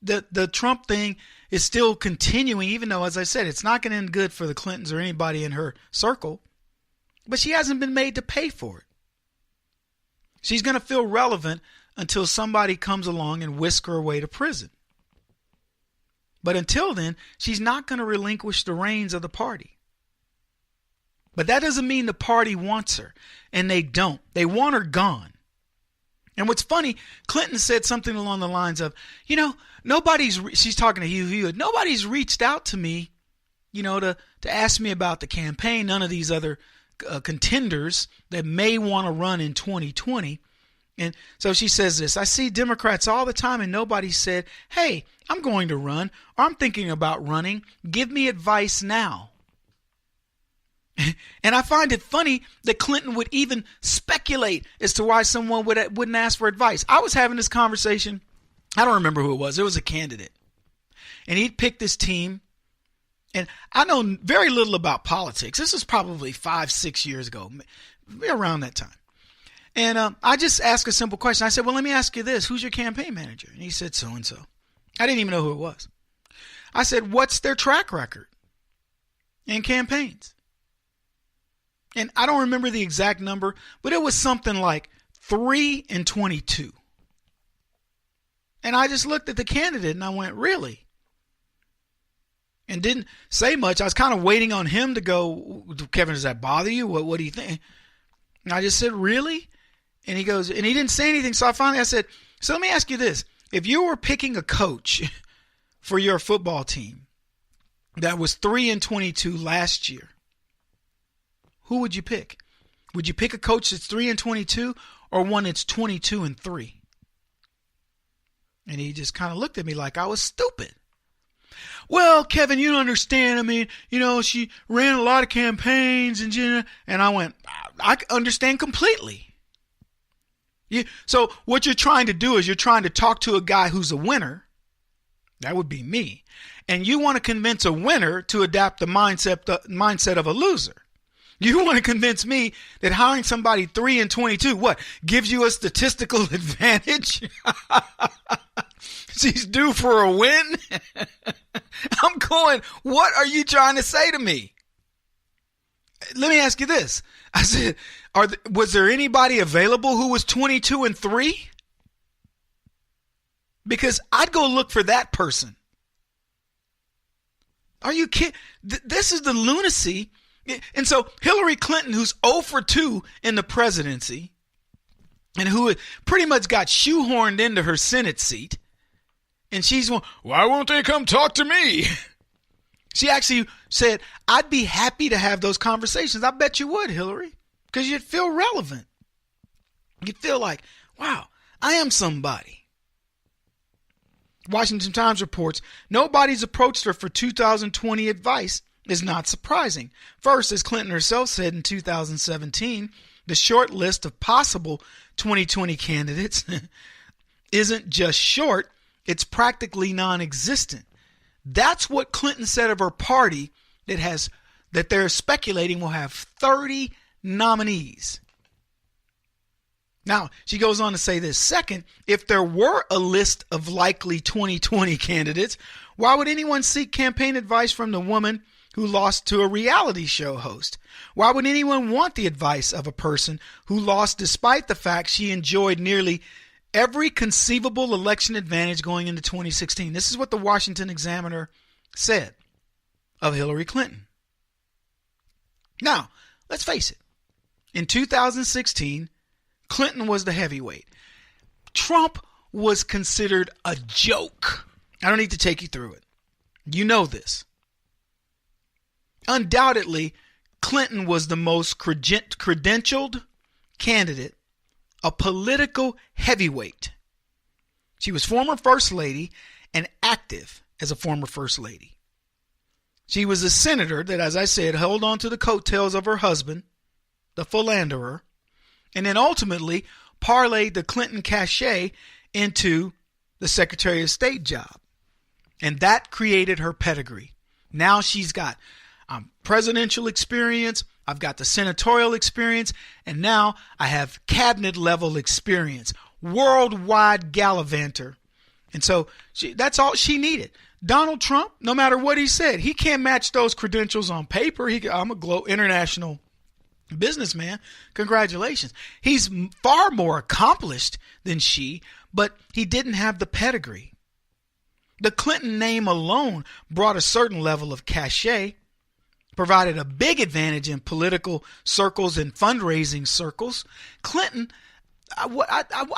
[SPEAKER 1] The Trump thing is still continuing, even though, as I said, it's not going to end good for the Clintons or anybody in her circle. But she hasn't been made to pay for it. She's going to feel relevant until somebody comes along and whisks her away to prison. But until then, she's not going to relinquish the reins of the party. But that doesn't mean the party wants her, and they don't. They want her gone. And what's funny, Clinton said something along the lines of, she's talking to Hugh Hewitt, nobody's reached out to me, to ask me about the campaign. None of these other contenders that may want to run in 2020. And so she says this: I see Democrats all the time and nobody said, hey, I'm going to run, or I'm thinking about running. Give me advice now. And I find it funny that Clinton would even speculate as to why someone wouldn't ask for advice. I was having this conversation. I don't remember who it was. It was a candidate. And he'd picked this team. And I know very little about politics. This was probably 5-6 years ago, around that time. And I just asked a simple question. I said, well, let me ask you this. Who's your campaign manager? And he said, so-and-so. I didn't even know who it was. I said, what's their track record in campaigns? And I don't remember the exact number, but it was something like 3 and 22. And I just looked at the candidate and I went, really? And didn't say much. I was kind of waiting on him to go, Kevin, does that bother you? What do you think? And I just said, really? And he goes, and he didn't say anything. So I said, so let me ask you this. If you were picking a coach for your football team that was 3 and 22 last year, who would you pick? Would you pick a coach that's 3 and 22 or one that's 22 and 3? And he just kind of looked at me like I was stupid. Well, Kevin, you don't understand. I mean, she ran a lot of campaigns and I went, I understand completely. So what you're trying to do is you're trying to talk to a guy who's a winner. That would be me. And you want to convince a winner to adapt the mindset of a loser. You want to convince me that hiring somebody 3 and 22, gives you a statistical advantage? She's due for a win? I'm going, what are you trying to say to me? Let me ask you this. I said, was there anybody available who was 22 and 3? Because I'd go look for that person. Are you kidding? This is the lunacy. And so Hillary Clinton, who's 0 for 2 in the presidency and who pretty much got shoehorned into her Senate seat, and she's going, why won't they come talk to me? She actually said, I'd be happy to have those conversations. I bet you would, Hillary, because you'd feel relevant. You'd feel like, wow, I am somebody. Washington Times reports, nobody's approached her for 2020 advice is not surprising. First, as Clinton herself said in 2017, the short list of possible 2020 candidates isn't just short, it's practically non-existent. That's what Clinton said of her party that they're speculating will have 30 nominees. Now, she goes on to say this. Second, if there were a list of likely 2020 candidates, why would anyone seek campaign advice from the woman who lost to a reality show host? Why would anyone want the advice of a person who lost despite the fact she enjoyed nearly every conceivable election advantage going into 2016? This is what the Washington Examiner said of Hillary Clinton. Now, let's face it. In 2016, Clinton was the heavyweight. Trump was considered a joke. I don't need to take you through it. You know this. Undoubtedly, Clinton was the most credentialed candidate, a political heavyweight. She was former first lady and active as a former first lady. She was a senator that, as I said, held on to the coattails of her husband, the philanderer, and then ultimately parlayed the Clinton cachet into the Secretary of State job. And that created her pedigree. Now she's got presidential experience, I've got the senatorial experience, and now I have cabinet level experience, worldwide gallivanter. And so that's all she needed. Donald Trump, no matter what he said, he can't match those credentials on paper. I'm a international businessman. Congratulations. He's far more accomplished than she, but he didn't have the pedigree. The Clinton name alone brought a certain level of cachet, provided a big advantage in political circles and fundraising circles. Clinton, I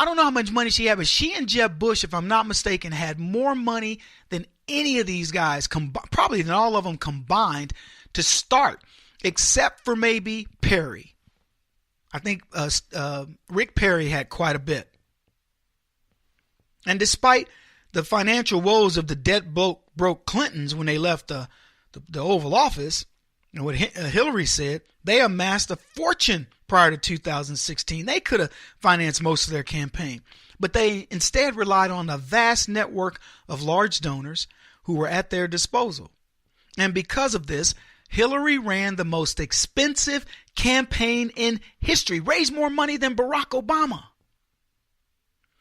[SPEAKER 1] don't know how much money she had, but she and Jeb Bush, if I'm not mistaken, had more money than any of these guys, probably than all of them combined to start, except for maybe Perry. I think Rick Perry had quite a bit. And despite the financial woes of the debt broke Clintons when they left the Oval Office, and what Hillary said, they amassed a fortune prior to 2016. They could have financed most of their campaign, but they instead relied on a vast network of large donors who were at their disposal. And because of this, Hillary ran the most expensive campaign in history, raised more money than Barack Obama.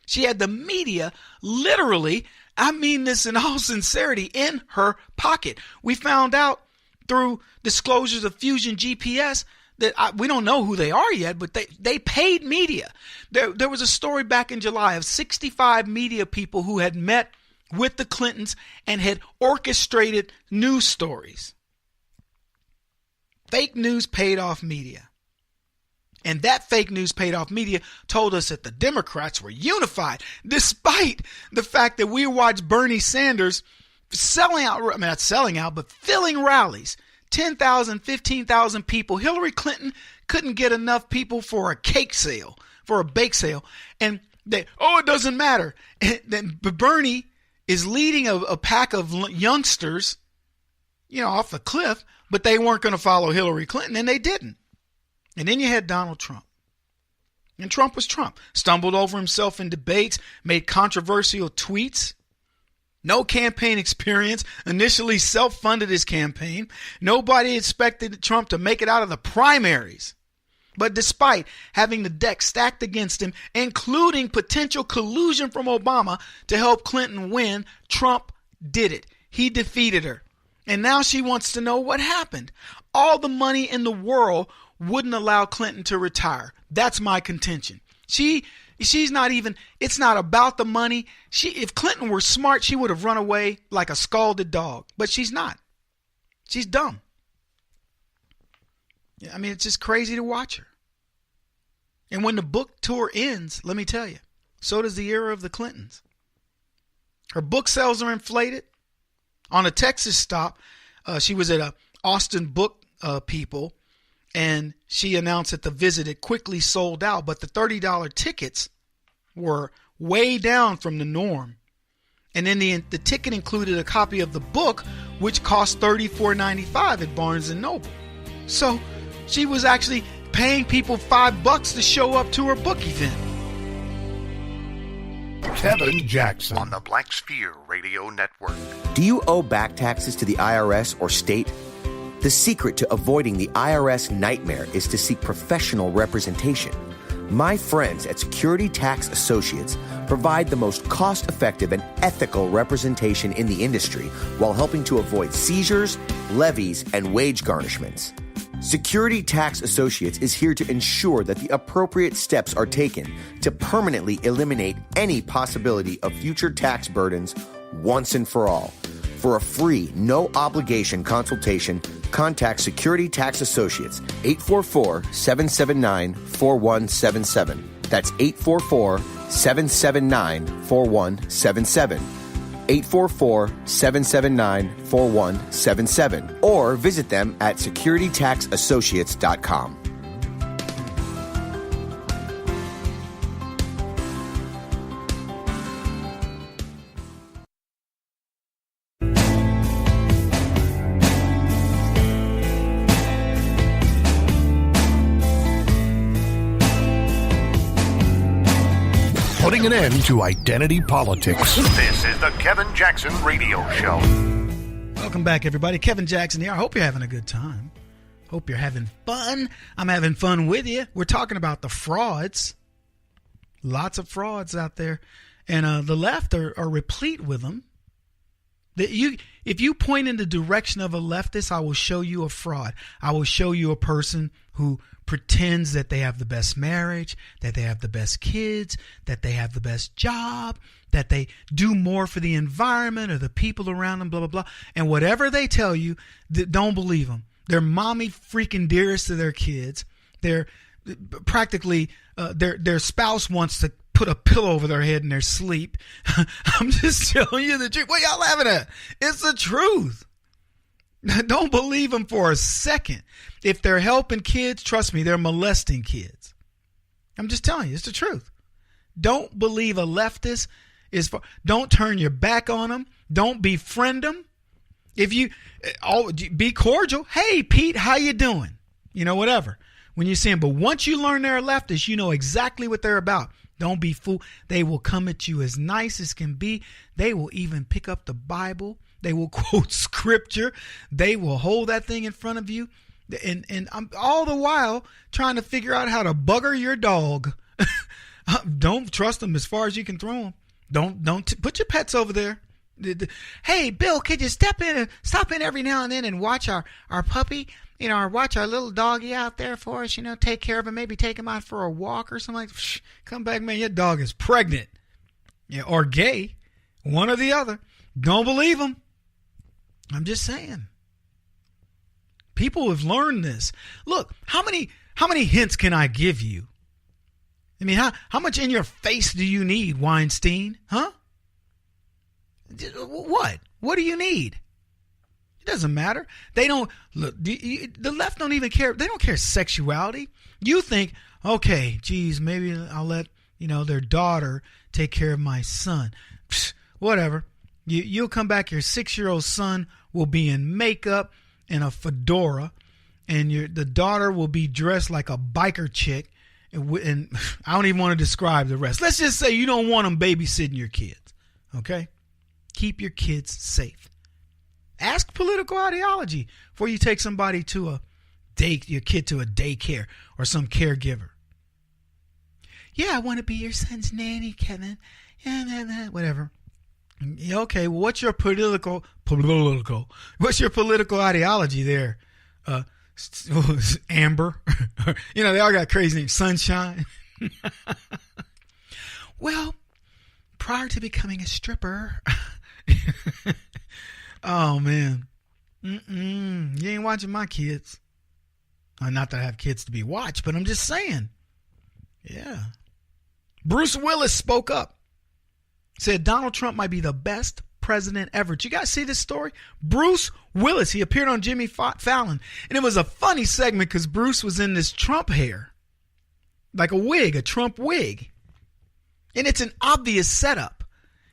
[SPEAKER 1] She had the media literally, I mean this in all sincerity, in her pocket. We found out through disclosures of Fusion GPS that we don't know who they are yet, but they paid media. There was a story back in July of 65 media people who had met with the Clintons and had orchestrated news stories. Fake news paid off media. And that fake news paid off media told us that the Democrats were unified, despite the fact that we watched Bernie Sanders not selling out, but filling rallies. 10,000, 15,000 people. Hillary Clinton couldn't get enough people for a cake sale, for a bake sale. And it doesn't matter. But Bernie is leading a pack of youngsters, off the cliff, but they weren't going to follow Hillary Clinton, and they didn't. And then you had Donald Trump. And Trump was Trump. Stumbled over himself in debates, made controversial tweets. No campaign experience, initially self-funded his campaign. Nobody expected Trump to make it out of the primaries. But despite having the deck stacked against him, including potential collusion from Obama to help Clinton win, Trump did it. He defeated her. And now she wants to know what happened. All the money in the world wouldn't allow Clinton to retire. That's my contention. She's not even, it's not about the money. If Clinton were smart, she would have run away like a scalded dog. But she's not. She's dumb. I mean, it's just crazy to watch her. And when the book tour ends, let me tell you, so does the era of the Clintons. Her book sales are inflated. On a Texas stop, she was at a Austin Book People, and she announced that the visit had quickly sold out, but the $30 tickets were way down from the norm. And then the ticket included a copy of the book, which cost $34.95 at Barnes & Noble. So she was actually paying people $5 to show up to her book event.
[SPEAKER 7] Kevin Jackson on the Black Sphere Radio Network.
[SPEAKER 2] Do you owe back taxes to the IRS or state? The secret to avoiding the IRS nightmare is to seek professional representation. My friends at Security Tax Associates provide the most cost-effective and ethical representation in the industry while helping to avoid seizures, levies, and wage garnishments. Security Tax Associates is here to ensure that the appropriate steps are taken to permanently eliminate any possibility of future tax burdens once and for all. For a free, no-obligation consultation, contact Security Tax Associates, 844-779-4177. That's 844-779-4177. 844-779-4177. Or visit them at securitytaxassociates.com.
[SPEAKER 7] putting an end to identity politics. This is the Kevin Jackson Radio Show.
[SPEAKER 1] Welcome back, everybody. Kevin Jackson here. I hope you're having a good time. Hope you're having fun. I'm having fun with you. We're talking about the frauds. Lots of frauds out there. And the left are replete with them. If you point in the direction of a leftist, I will show you a fraud. I will show you a person who pretends that they have the best marriage, that they have the best kids, that they have the best job, that they do more for the environment or the people around them, blah, blah, blah. And whatever they tell you, don't believe them. They're mommy freaking dearest to their kids. They're practically, their spouse wants to put a pillow over their head in their sleep. I'm just telling you the truth. What y'all laughing at? It's the truth. Don't believe them for a second. If they're helping kids, trust me, they're molesting kids. I'm just telling you, it's the truth. Don't believe a leftist don't turn your back on them. Don't befriend them. If you be cordial. Hey, Pete, how you doing? You know, whatever. When you see them. But once you learn they're a leftist, you know exactly what they're about. Don't be fooled. They will come at you as nice as can be. They will even pick up the Bible. They will quote scripture. They will hold that thing in front of you. And I'm all the while trying to figure out how to bugger your dog. Don't trust them as far as you can throw them. Don't put your pets over there. Hey, Bill, could you stop in every now and then and watch our puppy, or watch our little doggy out there for us, take care of him, maybe take him out for a walk or something like that. Come back, man, your dog is pregnant. Yeah, or gay, one or the other. Don't believe them. I'm just saying. People have learned this. Look, how many hints can I give you? I mean, how much in your face do you need, Weinstein? Huh? What? What do you need? It doesn't matter. They don't look. The left don't even care. They don't care sexuality. You think, okay, geez, maybe I'll let their daughter take care of my son. Psh, whatever. You'll come back. Your 6-year-old son will be in makeup and a fedora, and the daughter will be dressed like a biker chick. And I don't even want to describe the rest. Let's just say you don't want them babysitting your kids. Okay? Keep your kids safe. Ask political ideology before you take somebody to your kid to a daycare or some caregiver. Yeah, I want to be your son's nanny, Kevin. Yeah, whatever. Okay, well, what's your political ideology there? Amber. They all got crazy names. Sunshine. Well, prior to becoming a stripper. Oh, man. You ain't watching my kids. Not that I have kids to be watched, but I'm just saying. Yeah. Bruce Willis spoke up. Said Donald Trump might be the best president ever. Did you guys see this story? Bruce Willis. He appeared on Jimmy Fallon. And it was a funny segment because Bruce was in this Trump hair. Like a wig, a Trump wig. And it's an obvious setup.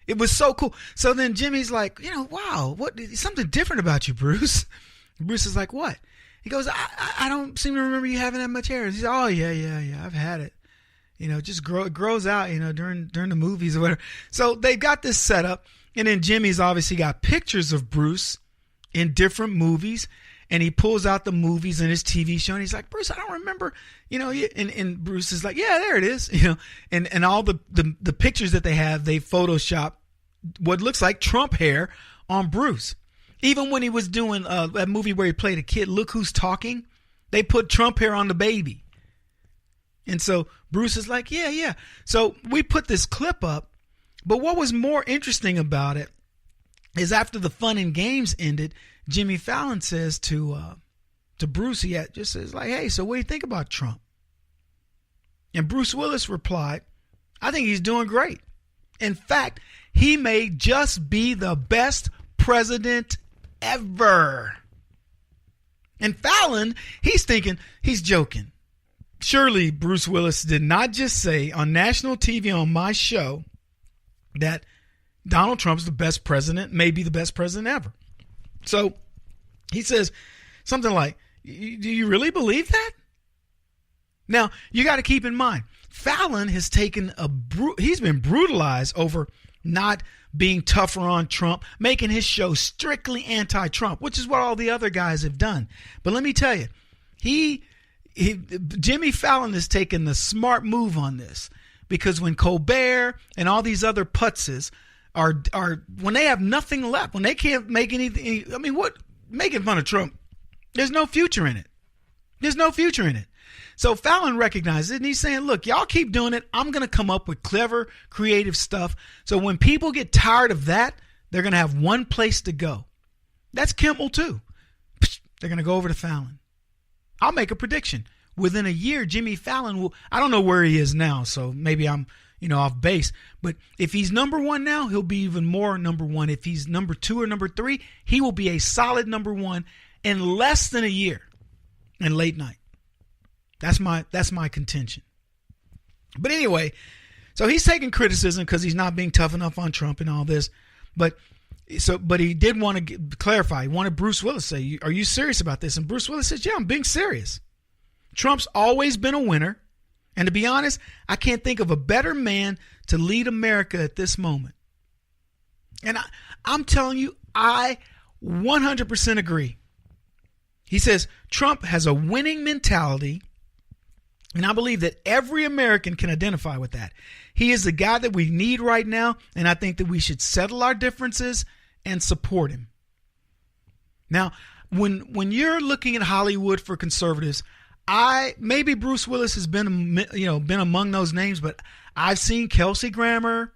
[SPEAKER 1] It was so cool. So then Jimmy's like, wow, something different about you, Bruce. Bruce is like, what? He goes, I don't seem to remember you having that much hair. He says, oh, yeah, I've had it. Just grows out, during the movies or whatever. So they got this set up. And then Jimmy's obviously got pictures of Bruce in different movies. And he pulls out the movies in his TV show. And he's like, Bruce, I don't remember, and Bruce is like, yeah, there it is. And all the pictures that they have, they Photoshop what looks like Trump hair on Bruce. Even when he was doing that movie where he played a kid, Look Who's Talking, they put Trump hair on the baby. And so Bruce is like, yeah. So we put this clip up. But what was more interesting about it is after the fun and games ended, Jimmy Fallon says to Bruce, he just says like, hey, so what do you think about Trump? And Bruce Willis replied, I think he's doing great. In fact, he may just be the best president ever. And Fallon, he's thinking, he's joking. Surely Bruce Willis did not just say on national TV on my show that Donald Trump's the best president, maybe the best president ever. So he says something like, do you really believe that? Now, you got to keep in mind, Fallon has taken he's been brutalized over not being tougher on Trump, making his show strictly anti-Trump, which is what all the other guys have done. But let me tell you, Jimmy Fallon has taken the smart move on this, because when Colbert and all these other putzes are when they have nothing left, when they can't make anything, I mean, what, making fun of Trump, there's no future in it. There's no future in it. So Fallon recognizes it, and he's saying, look, y'all keep doing it. I'm going to come up with clever, creative stuff. So when people get tired of that, they're going to have one place to go. That's Kimmel, too. They're going to go over to Fallon. I'll make a prediction. Within a year, Jimmy Fallon will, I don't know where he is now, so maybe I'm, off base. But if he's number one now, he'll be even more number one. If he's number 2 or number 3, he will be a solid number 1 in less than a year in late night. That's my contention. But anyway, so he's taking criticism because he's not being tough enough on Trump and all this. But he did want to clarify. He wanted Bruce Willis to say, are you serious about this? And Bruce Willis says, yeah, I'm being serious. Trump's always been a winner. And to be honest, I can't think of a better man to lead America at this moment. And I'm telling you, I 100% agree. He says Trump has a winning mentality, and I believe that every American can identify with that. He is the guy that we need right now, and I think that we should settle our differences and support him. Now, when you're looking at Hollywood for conservatives, maybe Bruce Willis has been among those names, but I've seen Kelsey Grammer,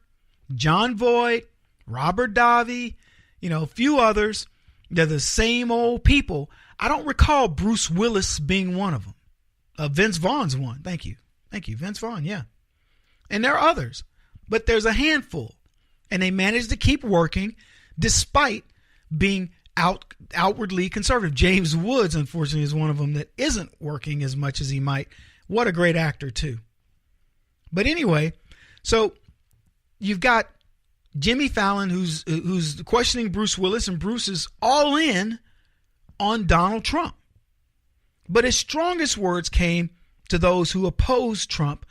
[SPEAKER 1] John Voight, Robert Davi, a few others. They're the same old people. I don't recall Bruce Willis being one of them. Vince Vaughn's one. Thank you, Vince Vaughn. Yeah, and there are others, but there's a handful, and they managed to keep working despite being outwardly conservative. James Woods, unfortunately, is one of them that isn't working as much as he might. What a great actor, too. But anyway, so you've got Jimmy Fallon who's questioning Bruce Willis, and Bruce is all in on Donald Trump. But his strongest words came to those who oppose Trump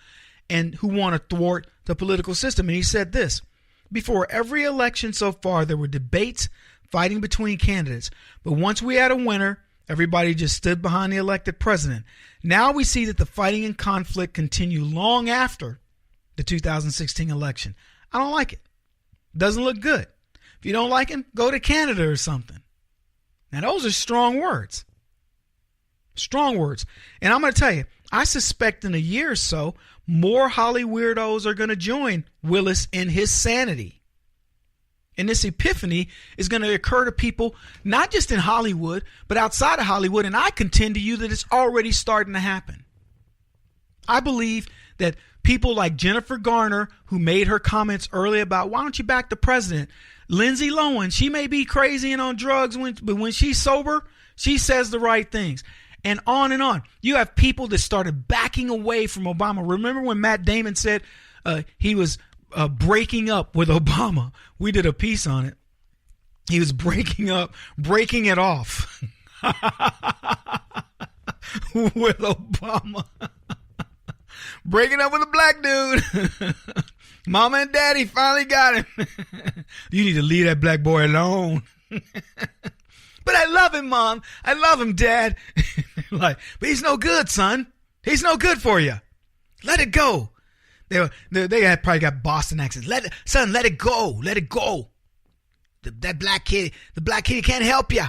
[SPEAKER 1] and who want to thwart the political system. And he said this: before every election so far, there were debates, fighting between candidates. But once we had a winner, everybody just stood behind the elected president. Now we see that the fighting and conflict continue long after the 2016 election. I don't like it. Doesn't look good. If you don't like him, go to Canada or something. Now, those are strong words. Strong words. And I'm going to tell you, I suspect in a year or so, more Holly weirdos are going to join Willis in his sanity. And this epiphany is going to occur to people, not just in Hollywood, but outside of Hollywood. And I contend to you that it's already starting to happen. I believe that people like Jennifer Garner, who made her comments earlier about, why don't you back the president? Lindsay Lohan, she may be crazy and on drugs, but when she's sober, she says the right things. And on and on. You have people that started backing away from Obama. Remember when Matt Damon said he was breaking up with Obama? We did a piece on it. He was breaking it off with Obama. Breaking up with a black dude. Mama and daddy finally got him. You need to leave that black boy alone. But I love him, Mom. I love him, Dad. But he's no good, son. He's no good for you. Let it go. They had probably got Boston accents. Let it go. Let it go. The black kid can't help you.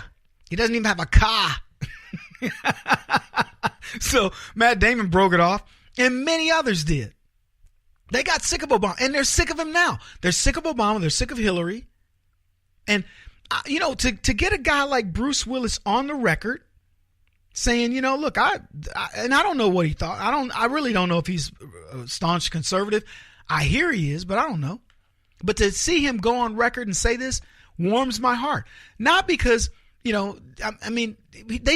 [SPEAKER 1] He doesn't even have a car. So Matt Damon broke it off, and many others did. They got sick of Obama, and they're sick of him now. They're sick of Obama. They're sick of Hillary. And to get a guy like Bruce Willis on the record saying, look, I don't know what he thought. I really don't know if he's a staunch conservative. I hear he is, but I don't know. But to see him go on record and say this warms my heart. Not because, they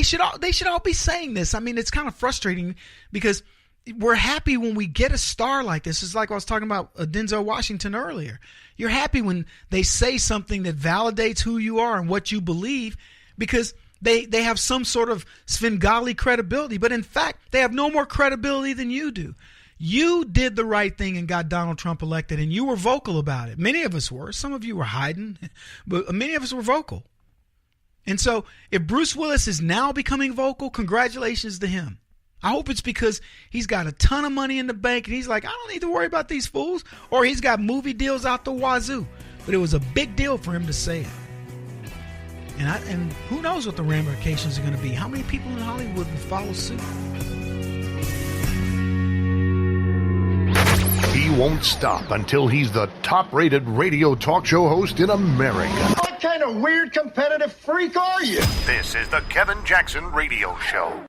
[SPEAKER 1] should all be saying this. I mean, it's kind of frustrating because we're happy when we get a star like this. It's like I was talking about Denzel Washington earlier. You're happy when they say something that validates who you are and what you believe because they have some sort of Svengali credibility. But in fact, they have no more credibility than you do. You did the right thing and got Donald Trump elected, and you were vocal about it. Many of us were. Some of you were hiding, but many of us were vocal. And so if Bruce Willis is now becoming vocal, congratulations to him. I hope it's because he's got a ton of money in the bank and he's like, I don't need to worry about these fools. Or he's got movie deals out the wazoo. But it was a big deal for him to say it. And who knows what the ramifications are going to be. How many people in Hollywood will follow suit?
[SPEAKER 7] He won't stop until he's the top-rated radio talk show host in America.
[SPEAKER 9] What kind of weird competitive freak are you?
[SPEAKER 7] This is the Kevin Jackson Radio Show.